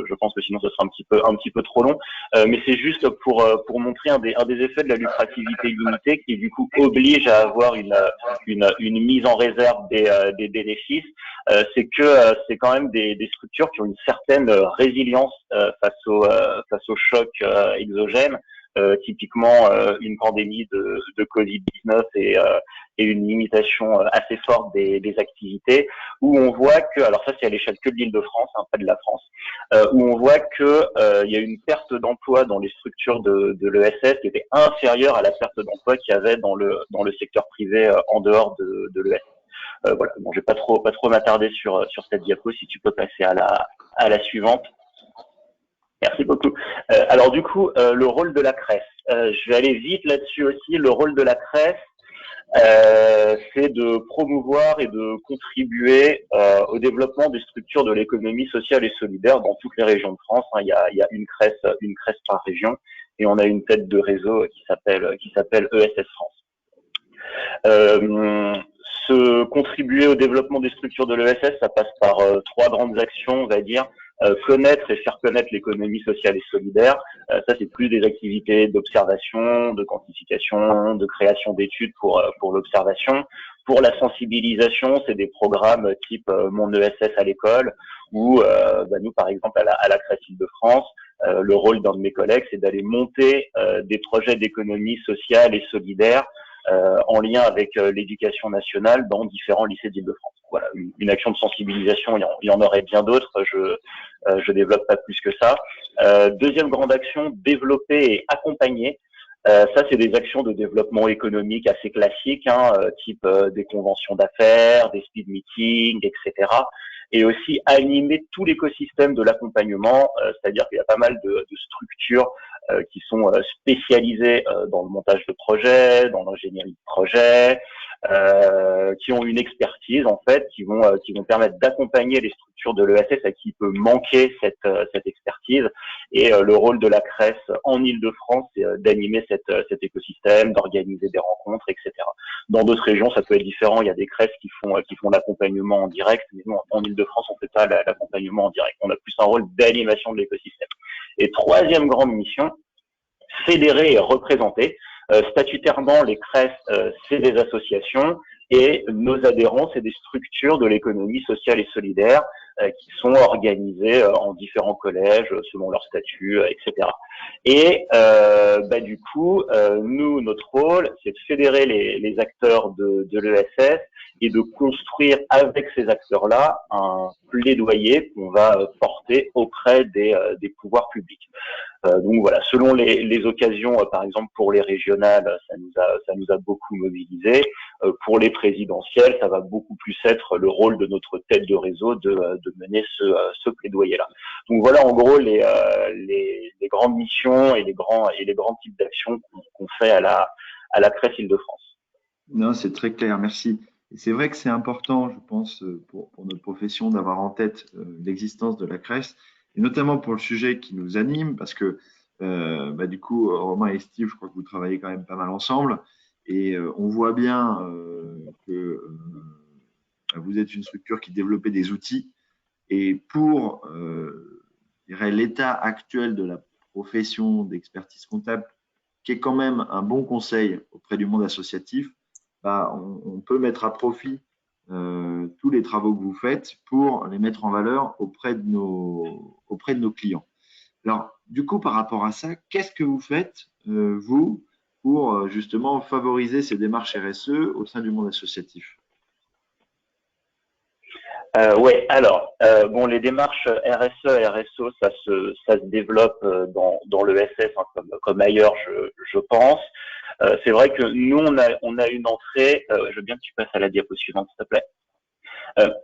je pense que sinon ce sera un petit peu trop long. Mais c'est juste pour montrer un des effets de la lukrativité limitée qui du coup oblige à avoir une mise en réserve des bénéfices. C'est que c'est quand même des structures qui ont une certaine résilience face au choc exogène. Typiquement une pandémie de Covid-19 et une limitation assez forte des activités, où on voit que, alors ça c'est à l'échelle que de l'Île-de-France, hein, pas de la France, où on voit que il y a une perte d'emploi dans les structures de l'ESS qui était inférieure à la perte d'emploi qu'il y avait dans le secteur privé en dehors de l'ESS. Voilà, bon, je vais pas trop m'attarder sur cette diapo. Si tu peux passer à la suivante. Merci beaucoup. Alors du coup, le rôle de la CRES. Je vais aller vite là-dessus aussi. Le rôle de la CRES, c'est de promouvoir et de contribuer au développement des structures de l'économie sociale et solidaire dans toutes les régions de France. Hein. Il y a une CRES par région, et on a une tête de réseau qui s'appelle ESS France. Se contribuer au développement des structures de l'ESS, ça passe par trois grandes actions, on va dire. Connaître et faire connaître l'économie sociale et solidaire. Ça, c'est plus des activités d'observation, de quantification, de création d'études pour l'observation. Pour la sensibilisation, c'est des programmes type Mon ESS à l'école, ou nous, par exemple, à la CRES Île-de-France, le rôle d'un de mes collègues, c'est d'aller monter des projets d'économie sociale et solidaire en lien avec l'éducation nationale dans différents lycées d'Île-de-France. Voilà, une action de sensibilisation, il y en aurait bien d'autres, je développe pas plus que ça. Deuxième grande action, développer et accompagner. Ça, c'est des actions de développement économique assez classiques, hein, type des conventions d'affaires, des speed meetings, etc. Et aussi animer tout l'écosystème de l'accompagnement, c'est-à-dire qu'il y a pas mal de structures qui sont spécialisées dans le montage de projets, dans l'ingénierie de projets, qui ont une expertise en fait, qui vont permettre d'accompagner les structures de l'ESS à qui peut manquer cette expertise. Et le rôle de la CRES en Île-de-France, c'est d'animer cet écosystème, d'organiser des rencontres, etc. Dans d'autres régions, ça peut être différent. Il y a des CRES qui font l'accompagnement en direct, mais nous, en Île-de-France, on fait pas l'accompagnement en direct. On a plus un rôle d'animation de l'écosystème. Et troisième grande mission, fédérer et représenter. Statutairement, les CRES, c'est des associations, et nos adhérents, c'est des structures de l'économie sociale et solidaire qui sont organisées en différents collèges selon leur statut, etc. Et du coup, nous, notre rôle, c'est de fédérer les acteurs de l'ESS et de construire avec ces acteurs-là un plaidoyer qu'on va porter auprès des pouvoirs publics. Donc voilà, selon les occasions, par exemple pour les régionales, ça nous a beaucoup mobilisés. Pour les présidentielles, ça va beaucoup plus être le rôle de notre tête de réseau de mener ce plaidoyer-là. Donc voilà en gros les grandes missions et les grands types d'actions qu'on fait à la CRES Île-de-France. Non, c'est très clair, merci. Et c'est vrai que c'est important, je pense, pour notre profession d'avoir en tête l'existence de la CRES, et notamment pour le sujet qui nous anime, parce que du coup, Romain et Steve, je crois que vous travaillez quand même pas mal ensemble, et on voit bien que vous êtes une structure qui développait des outils, et pour l'état actuel de la profession d'expertise comptable, qui est quand même un bon conseil auprès du monde associatif, on peut mettre à profit tous les travaux que vous faites pour les mettre en valeur auprès de nos clients. Alors, du coup, par rapport à ça, qu'est-ce que vous faites, vous, pour justement favoriser ces démarches RSE au sein du monde associatif? Ouais, alors bon, les démarches RSE, RSO, ça se développe dans le SS, hein, comme ailleurs, je pense. C'est vrai que nous on a une entrée. Je veux bien que tu passes à la diapo suivante, s'il te plaît.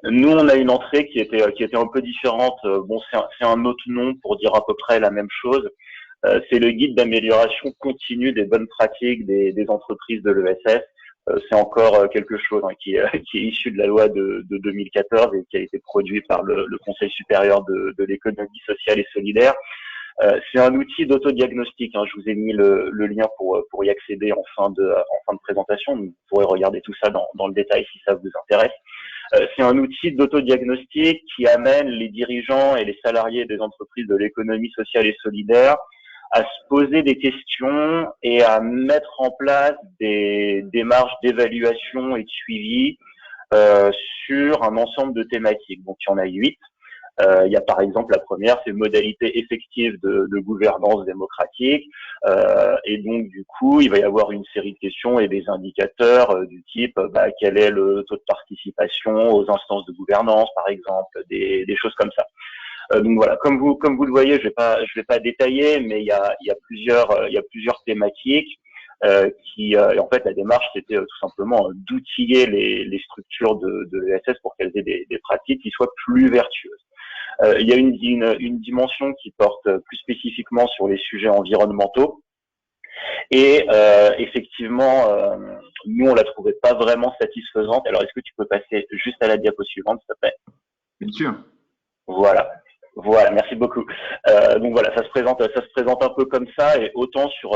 Nous on a une entrée qui était un peu différente. Bon, c'est un autre nom pour dire à peu près la même chose. C'est le guide d'amélioration continue des bonnes pratiques des entreprises de l'ESS. C'est encore quelque chose, hein, qui est issu de la loi de 2014 et qui a été produit par le Conseil supérieur de l'économie sociale et solidaire. C'est un outil d'autodiagnostic, hein. Je vous ai mis le lien pour y accéder en fin de présentation. Vous pourrez regarder tout ça dans le détail si ça vous intéresse. C'est un outil d'autodiagnostic qui amène les dirigeants et les salariés des entreprises de l'économie sociale et solidaire à se poser des questions et à mettre en place des démarches d'évaluation et de suivi sur un ensemble de thématiques. Donc, il y en a 8. Il y a par exemple la première, c'est modalité effective de gouvernance démocratique. Et donc, du coup, il va y avoir une série de questions et des indicateurs du type quel est le taux de participation aux instances de gouvernance, par exemple, des choses comme ça. Donc voilà, comme vous le voyez, je vais pas détailler, mais il y a plusieurs thématiques en fait, la démarche, c'était tout simplement d'outiller les structures de l'ESS pour qu'elles aient des pratiques qui soient plus vertueuses. Il y a une dimension qui porte plus spécifiquement sur les sujets environnementaux. Et effectivement, nous, on la trouvait pas vraiment satisfaisante. Alors, est-ce que tu peux passer juste à la diapo suivante, s'il te plaît? Bien sûr. Voilà, merci beaucoup. Donc voilà, ça se présente un peu comme ça, et autant sur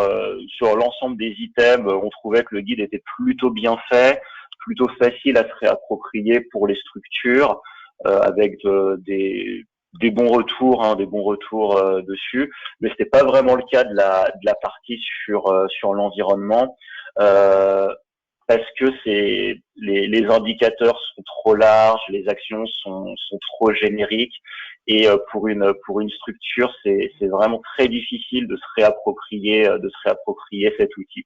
l'ensemble des items, on trouvait que le guide était plutôt bien fait, plutôt facile à se réapproprier pour les structures, avec des bons retours, hein, dessus. Mais c'était pas vraiment le cas de la partie sur l'environnement. Parce que les indicateurs sont trop larges, les actions sont trop génériques, et pour une structure, c'est vraiment très difficile de se réapproprier cet outil.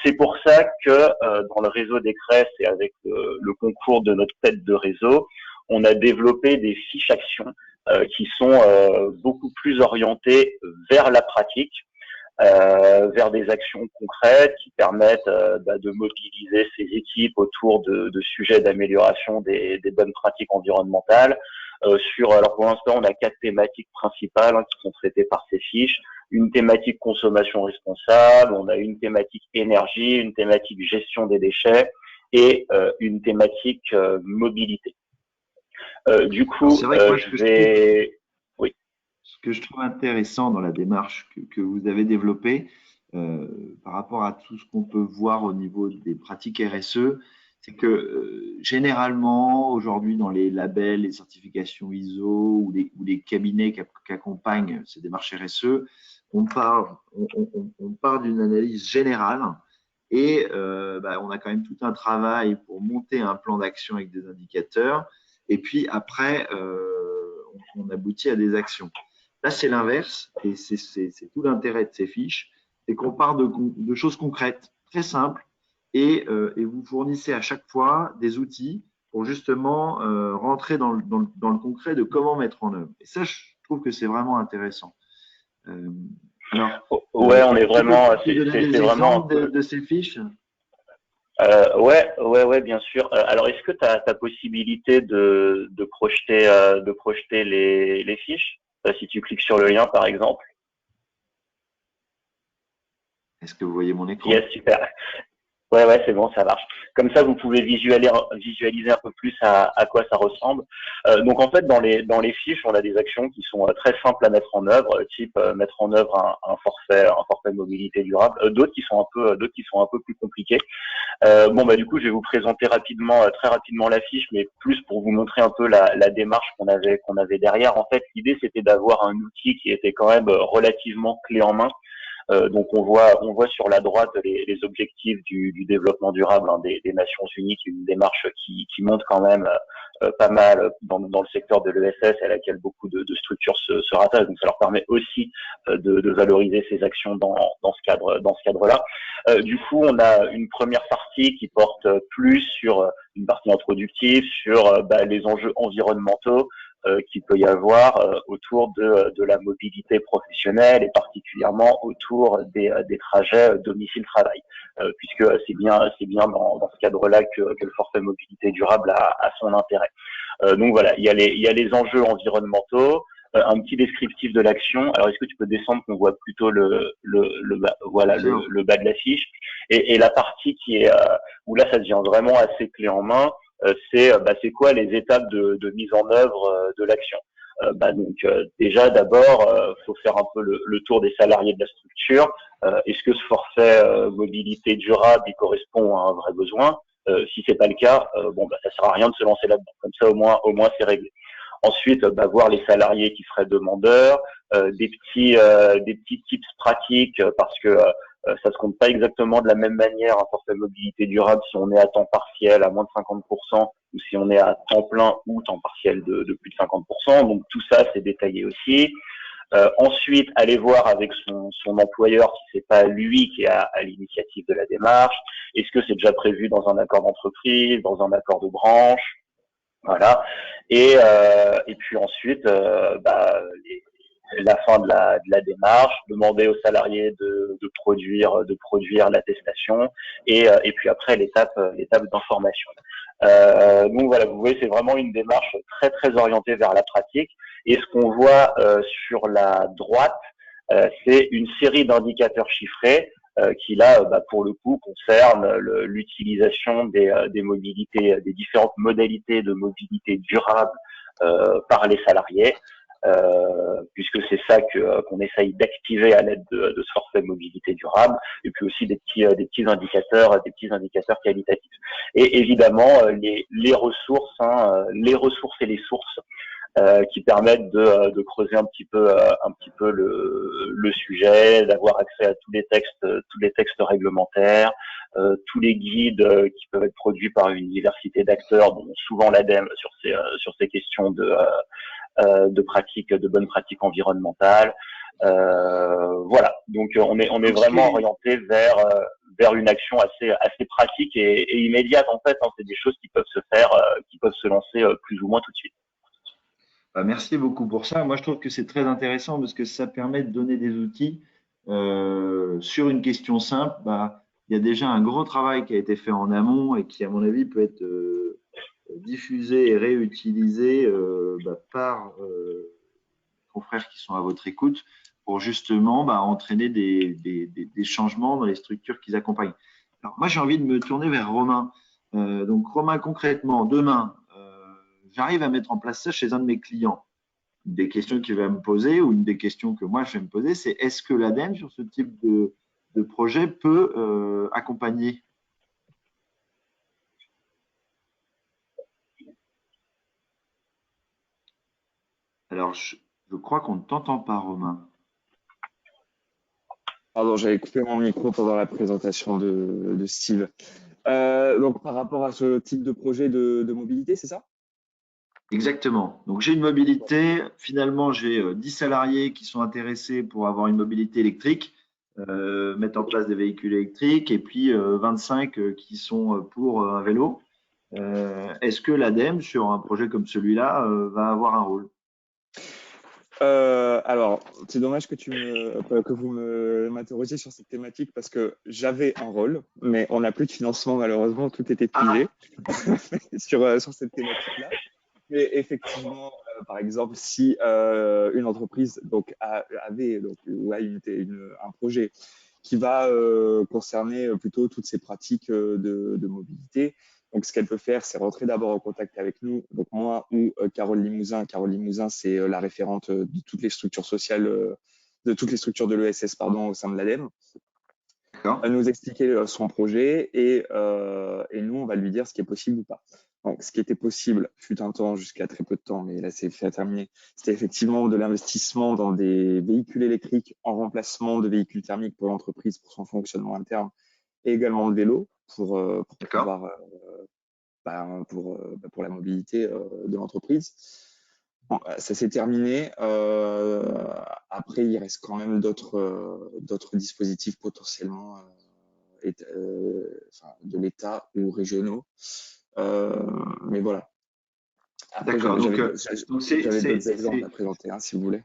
C'est pour ça que dans le réseau des CRES et avec le concours de notre tête de réseau, on a développé des fiches actions qui sont beaucoup plus orientées vers la pratique, vers des actions concrètes qui permettent de mobiliser ces équipes autour de sujets d'amélioration des bonnes pratiques environnementales. Alors pour l'instant, on a 4 thématiques principales, hein, qui sont traitées par ces fiches. Une thématique consommation responsable, on a une thématique énergie, une thématique gestion des déchets et une thématique mobilité. Du coup, c'est vrai que moi, Oui. Ce que je trouve intéressant dans la démarche que vous avez développée, par rapport à tout ce qu'on peut voir au niveau des pratiques RSE, c'est que généralement, aujourd'hui, dans les labels, les certifications ISO ou les cabinets qui accompagnent ces démarches RSE, on part d'une analyse générale et on a quand même tout un travail pour monter un plan d'action avec des indicateurs. Et puis après, on aboutit à des actions. Là, c'est l'inverse, et c'est tout l'intérêt de ces fiches, c'est qu'on part de choses concrètes, très simples, et vous fournissez à chaque fois des outils pour justement rentrer dans le concret de comment mettre en œuvre. Et ça, je trouve que c'est vraiment intéressant. Ouais, on est vraiment. Tu peux donner des exemples de ces fiches? Ouais, bien sûr. Alors, est-ce que tu as possibilité de projeter les fiches, si tu cliques sur le lien, par exemple? Est-ce que vous voyez mon écran? Yes, super. Ouais, c'est bon, ça marche. Comme ça, vous pouvez visualiser un peu plus à quoi ça ressemble. Donc en fait, dans les fiches, on a des actions qui sont très simples à mettre en œuvre, type mettre en œuvre un forfait mobilité durable. D'autres qui sont un peu plus compliquées. Du coup, je vais vous présenter très rapidement la fiche, mais plus pour vous montrer un peu la démarche qu'on avait derrière. En fait, l'idée, c'était d'avoir un outil qui était quand même relativement clé en main, Donc on voit sur la droite les objectifs du développement durable des Nations Unies, qui est une démarche qui monte quand même pas mal dans le secteur de l'ESS, à laquelle beaucoup de structures se rattachent. Donc ça leur permet aussi de valoriser ces actions dans ce cadre-là. Du coup, on a une première partie qui porte plus sur une partie introductive sur les enjeux environnementaux qu'il peut y avoir autour de la mobilité professionnelle et particulièrement autour des trajets domicile-travail, puisque c'est bien dans ce cadre-là que le forfait mobilité durable a son intérêt. Donc voilà, il y a les enjeux environnementaux, un petit descriptif de l'action. Alors, est-ce que tu peux descendre qu'on voit plutôt le bas de la fiche, et la partie qui est où là ça devient vraiment assez clé en main, c'est quoi les étapes de mise en œuvre de l'action. Déjà d'abord, faut faire un peu le tour des salariés de la structure. Est-ce que ce forfait mobilité durable il correspond à un vrai besoin? Si c'est pas le cas, ça sert à rien de se lancer là-dedans. Comme ça, au moins c'est réglé. Ensuite, voir les salariés qui seraient demandeurs, des petits tips pratiques, parce que ça se compte pas exactement de la même manière un forfait mobilité durable si on est à temps partiel à moins de 50% ou si on est à temps plein ou temps partiel de plus de 50%. Donc tout ça, c'est détaillé aussi. Ensuite, aller voir avec son employeur si c'est pas lui qui est à l'initiative de la démarche. Est-ce que c'est déjà prévu dans un accord d'entreprise, dans un accord de branche? Voilà. Et puis ensuite, la fin de la démarche, demander aux salariés de produire l'attestation, et puis après l'étape d'information. Donc voilà, vous voyez, c'est vraiment une démarche très très orientée vers la pratique. Et ce qu'on voit sur la droite, c'est une série d'indicateurs chiffrés qui là, pour le coup, concerne l'utilisation des mobilités, des différentes modalités de mobilité durable par les salariés, puisque c'est ça qu'on essaye d'activer à l'aide de ce forfait mobilité durable, et puis aussi des petits indicateurs qualitatifs. Et évidemment les ressources, les ressources et les sources qui permettent de creuser un petit peu le sujet, d'avoir accès à tous les textes réglementaires, tous les guides qui peuvent être produits par une diversité d'acteurs, dont souvent l'ADEME sur ces questions de pratique, de bonnes pratiques environnementales. Voilà. Donc on est vraiment orienté vers une action assez pratique et immédiate en fait. C'est des choses qui peuvent se faire, qui peuvent se lancer plus ou moins tout de suite. Merci beaucoup pour ça. Moi, je trouve que c'est très intéressant parce que ça permet de donner des outils sur une question simple. Il y a déjà un gros travail qui a été fait en amont et qui, à mon avis, peut être diffusé et réutilisé par les confrères qui sont à votre écoute pour justement entraîner des changements dans les structures qu'ils accompagnent. Alors, moi, j'ai envie de me tourner vers Romain. Donc, Romain, concrètement, demain, j'arrive à mettre en place ça chez un de mes clients. Une des questions qu'il va me poser, ou une des questions que moi je vais me poser, c'est est-ce que l'ADEME sur ce type de projet peut accompagner? Alors, je crois qu'on ne t'entend pas, Romain. Pardon, j'avais coupé mon micro pendant la présentation de Steve. Donc, par rapport à ce type de projet de mobilité, c'est ça? Exactement. Donc, j'ai une mobilité. Finalement, j'ai 10 salariés qui sont intéressés pour avoir une mobilité électrique, mettre en place des véhicules électriques, et puis 25 qui sont pour un vélo. Est-ce que l'ADEME, sur un projet comme celui-là, va avoir un rôle? Alors, c'est dommage que vous m'interrogiez sur cette thématique parce que j'avais un rôle, mais on n'a plus de financement malheureusement, tout est épuisé sur cette thématique-là. Mais effectivement, par exemple, si une entreprise avait un projet qui va concerner plutôt toutes ces pratiques de mobilité. Donc, ce qu'elle peut faire, c'est rentrer d'abord en contact avec nous, donc moi ou Carole Limousin. Carole Limousin, c'est la référente de toutes les structures sociales, de toutes les structures de l'ESS, au sein de l'ADEME. Elle nous expliquer son projet et nous, on va lui dire ce qui est possible ou pas. Donc, ce qui était possible, fut un temps, jusqu'à très peu de temps, mais là, c'est terminé, c'était effectivement de l'investissement dans des véhicules électriques en remplacement de véhicules thermiques pour l'entreprise, pour son fonctionnement interne, et également de vélos pour pouvoir, pour la mobilité de l'entreprise. Bon, ça s'est terminé. Après, il reste quand même d'autres dispositifs potentiellement de l'État ou régionaux. Mais voilà. Après, D'accord. Donc j'avais d'autres exemples à présenter, hein, si vous voulez.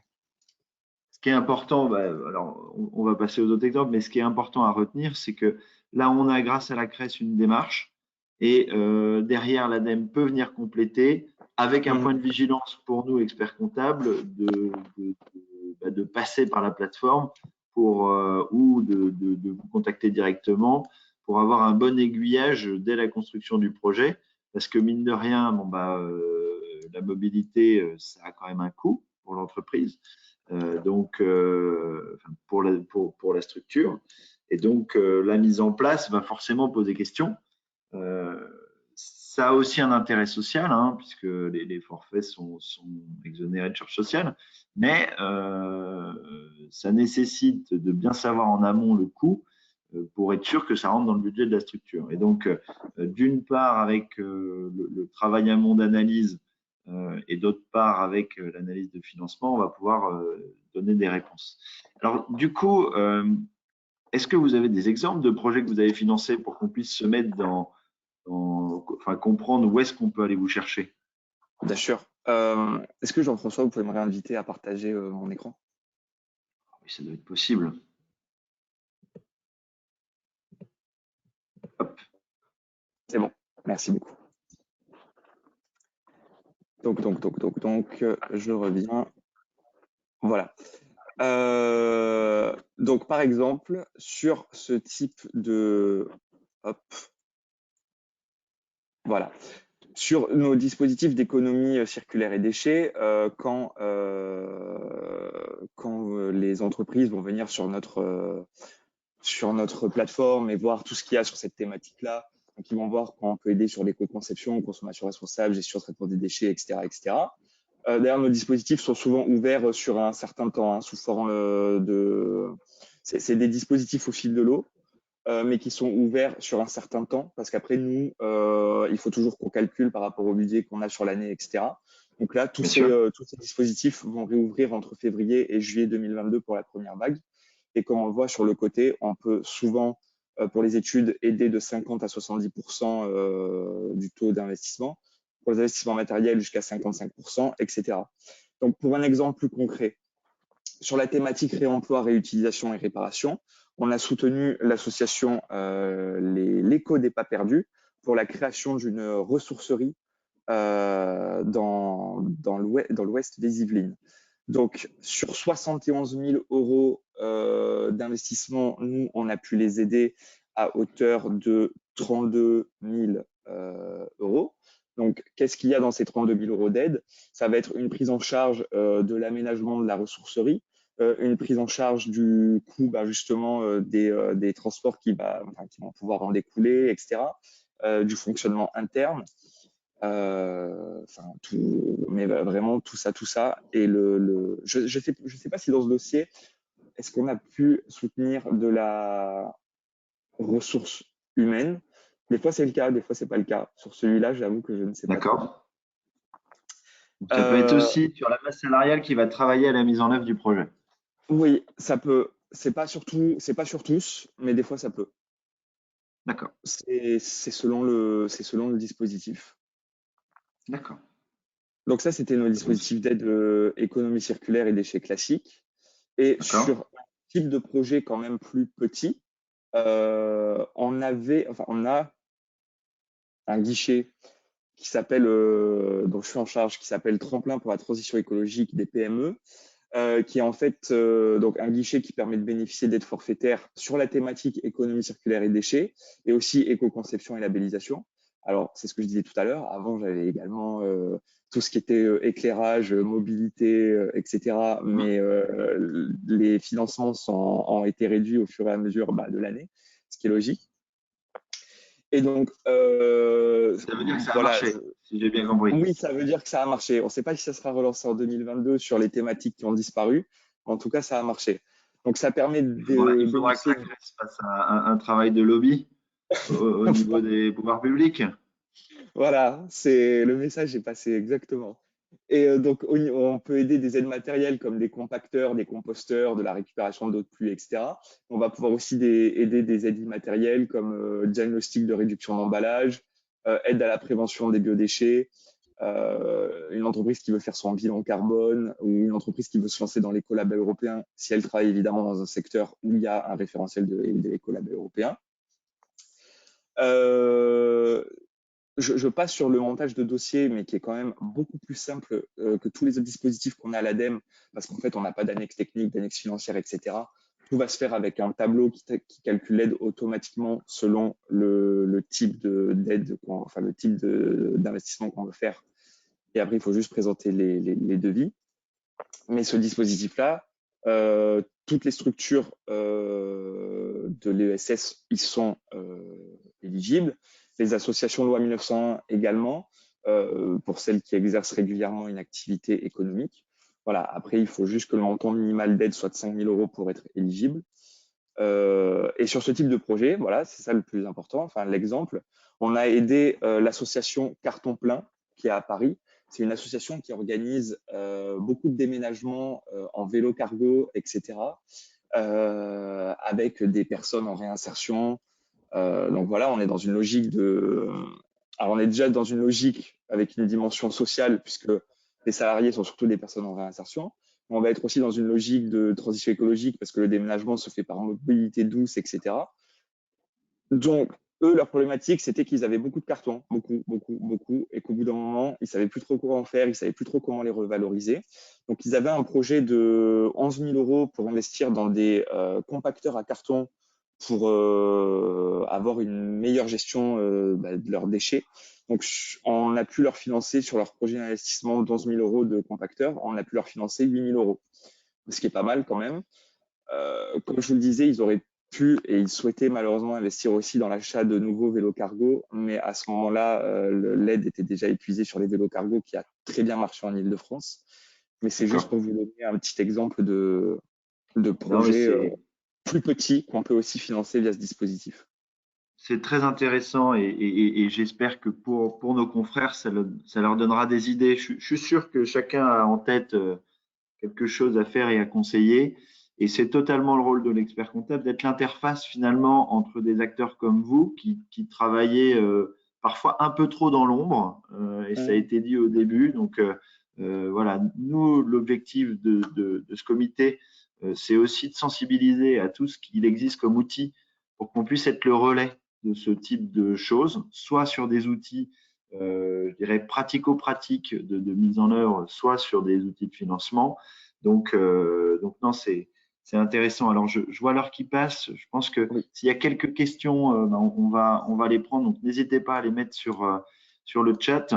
ce qui est important, alors on va passer aux autres exemples, mais ce qui est important à retenir, c'est que là, on a grâce à la CRES une démarche et derrière, l'ADEME peut venir compléter avec un point de vigilance pour nous, experts comptables, de passer par la plateforme ou de vous contacter directement pour avoir un bon aiguillage dès la construction du projet. Parce que mine de rien, la mobilité, ça a quand même un coût pour l'entreprise. Pour la structure. Et donc, la mise en place va forcément poser question. Ça a aussi un intérêt social, hein, puisque les forfaits sont exonérés de charges sociales, mais ça nécessite de bien savoir en amont le coût pour être sûr que ça rentre dans le budget de la structure. Et donc, d'une part, avec le travail amont d'analyse et d'autre part, avec l'analyse de financement, on va pouvoir donner des réponses. Alors, du coup, est-ce que vous avez des exemples de projets que vous avez financés pour qu'on puisse se mettre comprendre où est-ce qu'on peut aller vous chercher? Bien sûr. Est-ce que Jean-François, vous pouvez me réinviter à partager mon écran? Oui, ça doit être possible. Hop. C'est bon, merci beaucoup. Donc, je reviens. Voilà. Donc, par exemple, sur ce type de... Hop. Voilà. Sur nos dispositifs d'économie circulaire et déchets, quand les entreprises vont venir sur notre plateforme et voir tout ce qu'il y a sur cette thématique-là, donc ils vont voir comment on peut aider sur l'éco-conception, consommation responsable, gestion, traitement des déchets, etc., etc. D'ailleurs, nos dispositifs sont souvent ouverts sur un certain temps, hein, sous forme c'est des dispositifs au fil de l'eau, mais qui sont ouverts sur un certain temps, parce qu'après, nous, il faut toujours qu'on calcule par rapport au budget qu'on a sur l'année, etc. Donc là, tous ces dispositifs vont réouvrir entre février et juillet 2022 pour la première vague. Et comme on le voit sur le côté, on peut souvent, pour les études, aider de 50 à 70% du taux d'investissement. Pour les investissements matériels, jusqu'à 55%, etc. Donc, pour un exemple plus concret, sur la thématique réemploi, réutilisation et réparation, on a soutenu l'association l'Éco des Pas Perdus pour la création d'une ressourcerie dans l'ouest des Yvelines. Donc, sur 71 000 euros d'investissement, nous, on a pu les aider à hauteur de 32 000 euros. Donc, qu'est-ce qu'il y a dans ces 32 000 euros d'aide? Ça va être une prise en charge de l'aménagement de la ressourcerie, une prise en charge du coût justement des transports qui vont pouvoir en découler, etc., du fonctionnement interne. Mais vraiment tout ça. Et je sais pas si dans ce dossier, est-ce qu'on a pu soutenir de la ressource humaine? Des fois c'est le cas, des fois c'est pas le cas. Sur celui-là, j'avoue que je ne sais pas trop. D'accord. Ça peut être aussi sur la masse salariale qui va travailler à la mise en œuvre du projet. Oui, ça peut. C'est pas sur tous, mais des fois ça peut. D'accord. C'est selon le dispositif. D'accord. Donc ça, c'était nos dispositifs d'aide économie circulaire et déchets classiques. Et sur un type de projet quand même plus petit, on a un guichet qui s'appelle, dont je suis en charge, qui s'appelle Tremplin pour la transition écologique des PME, qui est en fait donc un guichet qui permet de bénéficier d'aides forfaitaires sur la thématique économie circulaire et déchets, et aussi éco-conception et labellisation. Alors, c'est ce que je disais tout à l'heure. Avant, j'avais également tout ce qui était éclairage, mobilité, etc. Mais les financements ont été réduits au fur et à mesure de l'année, ce qui est logique. Et donc, Ça veut dire que ça a voilà, marché, si j'ai bien compris. oui, ça veut dire que ça a marché. On ne sait pas si ça sera relancé en 2022 sur les thématiques qui ont disparu. En tout cas, ça a marché. Donc, ça permet Il de faudra que la bénéficier. Grèce fasse un travail de lobby au niveau des pouvoirs publics. Voilà, c'est le message est passé exactement. Et donc, on peut aider des aides matérielles comme des compacteurs, des composteurs, de la récupération d'eau de pluie, etc. On va pouvoir aussi aider des aides immatérielles comme diagnostic de réduction d'emballage, aide à la prévention des biodéchets, une entreprise qui veut faire son bilan carbone ou une entreprise qui veut se lancer dans l'écolabel européen, si elle travaille évidemment dans un secteur où il y a un référentiel de l'écolabel européen. Euh, je passe sur le montage de dossier, mais qui est quand même beaucoup plus simple que tous les autres dispositifs qu'on a à l'ADEME, parce qu'en fait, on n'a pas d'annexe technique, d'annexe financière, etc. Tout va se faire avec un tableau qui calcule l'aide automatiquement selon le type d'aide, enfin le type d'investissement qu'on veut faire. Et après, il faut juste présenter les devis. Mais ce dispositif-là, toutes les structures de l'ESS y sont éligibles. Les associations loi 1901 également, pour celles qui exercent régulièrement une activité économique. Voilà. Après, il faut juste que le montant minimal d'aide soit de 5 000 € pour être éligible. Et sur ce type de projet, voilà, c'est ça le plus important. Enfin, l'exemple, on a aidé l'association Carton Plein qui est à Paris. C'est une association qui organise beaucoup de déménagements en vélo cargo, etc. Avec des personnes en réinsertion. Donc voilà, on est dans une logique de. Alors on est déjà dans une logique avec une dimension sociale puisque les salariés sont surtout des personnes en réinsertion. On va être aussi dans une logique de transition écologique parce que le déménagement se fait par mobilité douce, etc. Donc, eux, leur problématique, c'était qu'ils avaient beaucoup de cartons, beaucoup, et qu'au bout d'un moment, ils savaient plus trop quoi en faire, ils savaient plus trop comment les revaloriser. Donc, ils avaient un projet de 11 000 € pour investir dans des compacteurs à carton pour avoir une meilleure gestion de leurs déchets. Donc, on a pu leur financer sur leur projet d'investissement d'11 000 € de compacteurs, on a pu leur financer 8 000 €, ce qui est pas mal quand même. Comme je vous le disais, ils auraient pu et ils souhaitaient malheureusement investir aussi dans l'achat de nouveaux vélos cargo, mais à ce moment-là, l'aide était déjà épuisée sur les vélos cargo qui a très bien marché en Ile-de-France. Mais c'est juste pour vous donner un petit exemple de projet plus petit qu'on peut aussi financer via ce dispositif. C'est très intéressant et j'espère que pour nos confrères, ça leur donnera des idées. Je suis sûr que chacun a en tête quelque chose à faire et à conseiller. Et c'est totalement le rôle de l'expert comptable d'être l'interface finalement entre des acteurs comme vous qui travaillez parfois un peu trop dans l'ombre. Et ça a été dit au début. Donc voilà, nous, l'objectif de ce comité, c'est aussi de sensibiliser à tout ce qu'il existe comme outils pour qu'on puisse être le relais de ce type de choses, soit sur des outils, je dirais, pratico-pratiques de mise en œuvre, soit sur des outils de financement. Donc non, c'est intéressant. Alors, je vois l'heure qui passe. Je pense que s'il y a quelques questions, on va les prendre. Donc, n'hésitez pas à les mettre sur le chat.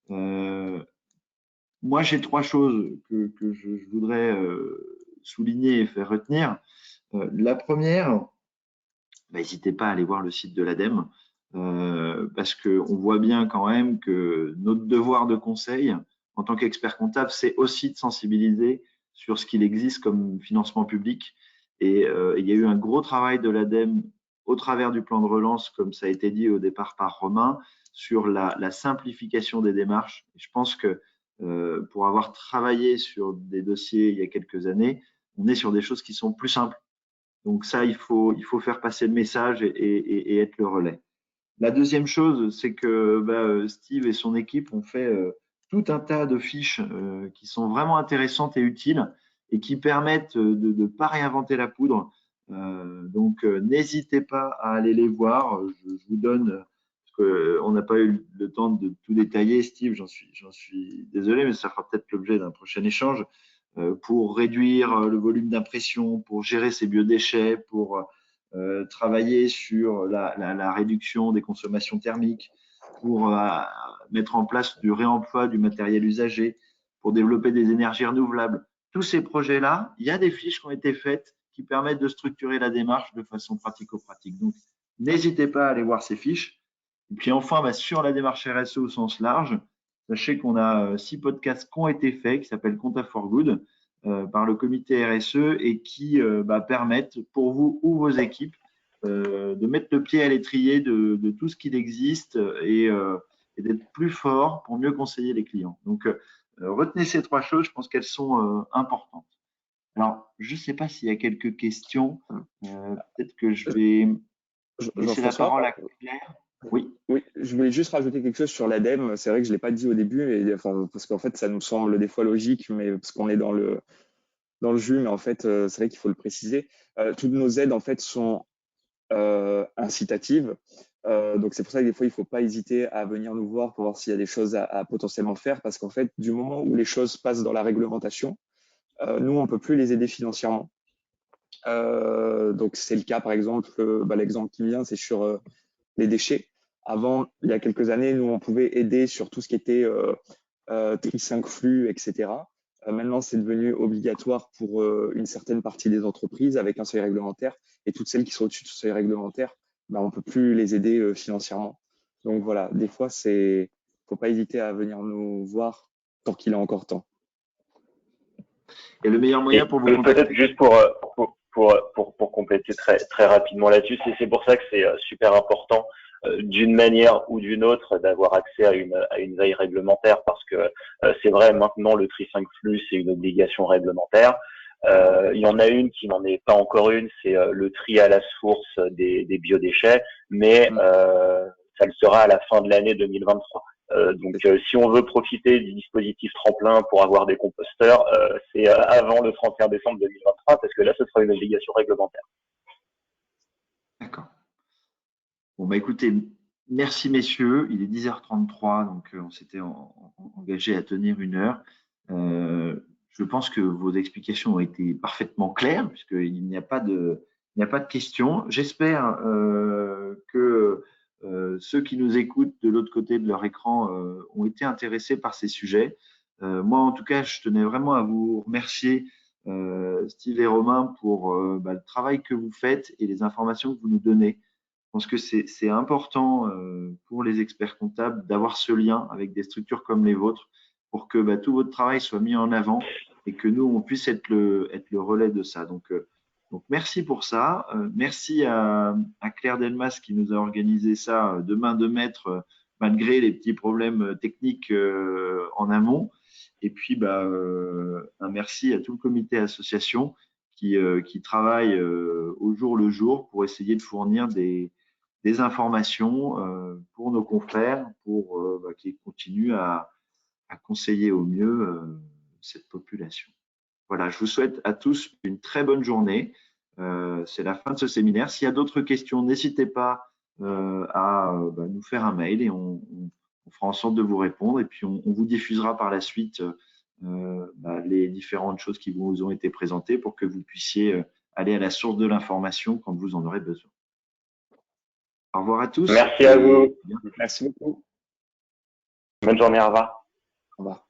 Moi, j'ai trois choses que je voudrais souligner et faire retenir. La première, n'hésitez pas à aller voir le site de l'ADEME parce qu'on voit bien quand même que notre devoir de conseil en tant qu'expert comptable, c'est aussi de sensibiliser sur ce qu'il existe comme financement public. Et il y a eu un gros travail de l'ADEME au travers du plan de relance, comme ça a été dit au départ par Romain, sur la simplification des démarches. Et je pense que pour avoir travaillé sur des dossiers il y a quelques années, on est sur des choses qui sont plus simples. Donc ça, il faut faire passer le message et être le relais. La deuxième chose, c'est que Steve et son équipe ont fait tout un tas de fiches qui sont vraiment intéressantes et utiles et qui permettent de ne pas réinventer la poudre. Donc, n'hésitez pas à aller les voir. Je vous donne, parce qu'on n'a pas eu le temps de tout détailler, Steve, j'en suis désolé, mais ça fera peut-être l'objet d'un prochain échange pour réduire le volume d'impression, pour gérer ses biodéchets, pour travailler sur la réduction des consommations thermiques, pour mettre en place du réemploi du matériel usagé, pour développer des énergies renouvelables. Tous ces projets-là, il y a des fiches qui ont été faites qui permettent de structurer la démarche de façon pratico-pratique. Donc, n'hésitez pas à aller voir ces fiches. Et puis enfin, bah, sur la démarche RSE au sens large, sachez qu'on a 6 podcasts qui ont été faits, qui s'appellent Conta for Good, par le comité RSE et qui bah, permettent pour vous ou vos équipes de mettre le pied à l'étrier de tout ce qu'il existe et d'être plus fort pour mieux conseiller les clients. Donc, retenez ces 3 choses, je pense qu'elles sont importantes. Alors, je ne sais pas s'il y a quelques questions. Peut-être que je vais laisser la Jean-François, parole à Claire. Oui. oui, je voulais juste rajouter quelque chose sur l'ADEME. C'est vrai que je ne l'ai pas dit au début, enfin, parce qu'en fait, ça nous semble des fois logique, mais parce qu'on est dans le jus, mais en fait, c'est vrai qu'il faut le préciser. Toutes nos aides, en fait, sont incitatives. Donc, c'est pour ça que des fois, il ne faut pas hésiter à venir nous voir pour voir s'il y a des choses à potentiellement faire, parce qu'en fait, du moment où les choses passent dans la réglementation, nous, on ne peut plus les aider financièrement. Donc, c'est le cas, par exemple, l'exemple qui me vient, c'est sur les déchets. Avant, il y a quelques années, nous, on pouvait aider sur tout ce qui était tri 5 flux, etc. Maintenant, c'est devenu obligatoire pour une certaine partie des entreprises avec un seuil réglementaire. Et toutes celles qui sont au-dessus de ce seuil réglementaire, on ne peut plus les aider financièrement. Donc voilà, des fois, faut pas hésiter à venir nous voir tant qu'il est encore temps. Et le meilleur moyen pour vous contacter. Peut-être juste pour compléter très rapidement là-dessus, c'est pour ça que c'est super important d'une manière ou d'une autre d'avoir accès à une veille réglementaire, parce que c'est vrai, maintenant le tri 5 flux c'est une obligation réglementaire. Il y en a une qui n'en est pas encore une, c'est le tri à la source des biodéchets, mais ça le sera à la fin de l'année 2023. Donc, si on veut profiter du dispositif tremplin pour avoir des composteurs, c'est avant le 31 décembre 2023, parce que là, ce sera une obligation réglementaire. D'accord. Bon, bah écoutez, merci messieurs. Il est 10h33, donc on s'était engagé à tenir 1 heure. Je pense que vos explications ont été parfaitement claires, puisqu'il n'y a pas de questions. J'espère que ceux qui nous écoutent de l'autre côté de leur écran ont été intéressés par ces sujets. Moi, en tout cas, je tenais vraiment à vous remercier, Steve et Romain, pour le travail que vous faites et les informations que vous nous donnez. Je pense que c'est important pour les experts comptables d'avoir ce lien avec des structures comme les vôtres pour que tout votre travail soit mis en avant et que nous, on puisse être le relais de ça. Donc merci pour ça. Merci à Claire Delmas qui nous a organisé ça de main de maître malgré les petits problèmes techniques en amont. Et puis, un merci à tout le comité association qui travaille au jour le jour pour essayer de fournir des informations pour nos confrères, pour qu'ils continuent à conseiller au mieux cette population. Voilà, je vous souhaite à tous une très bonne journée. C'est la fin de ce séminaire. S'il y a d'autres questions, n'hésitez pas à nous faire un mail et on fera en sorte de vous répondre. Et puis, on vous diffusera par la suite les différentes choses qui vous ont été présentées pour que vous puissiez aller à la source de l'information quand vous en aurez besoin. Au revoir à tous. Merci à vous. Merci beaucoup. Bonne journée, au revoir. Au revoir.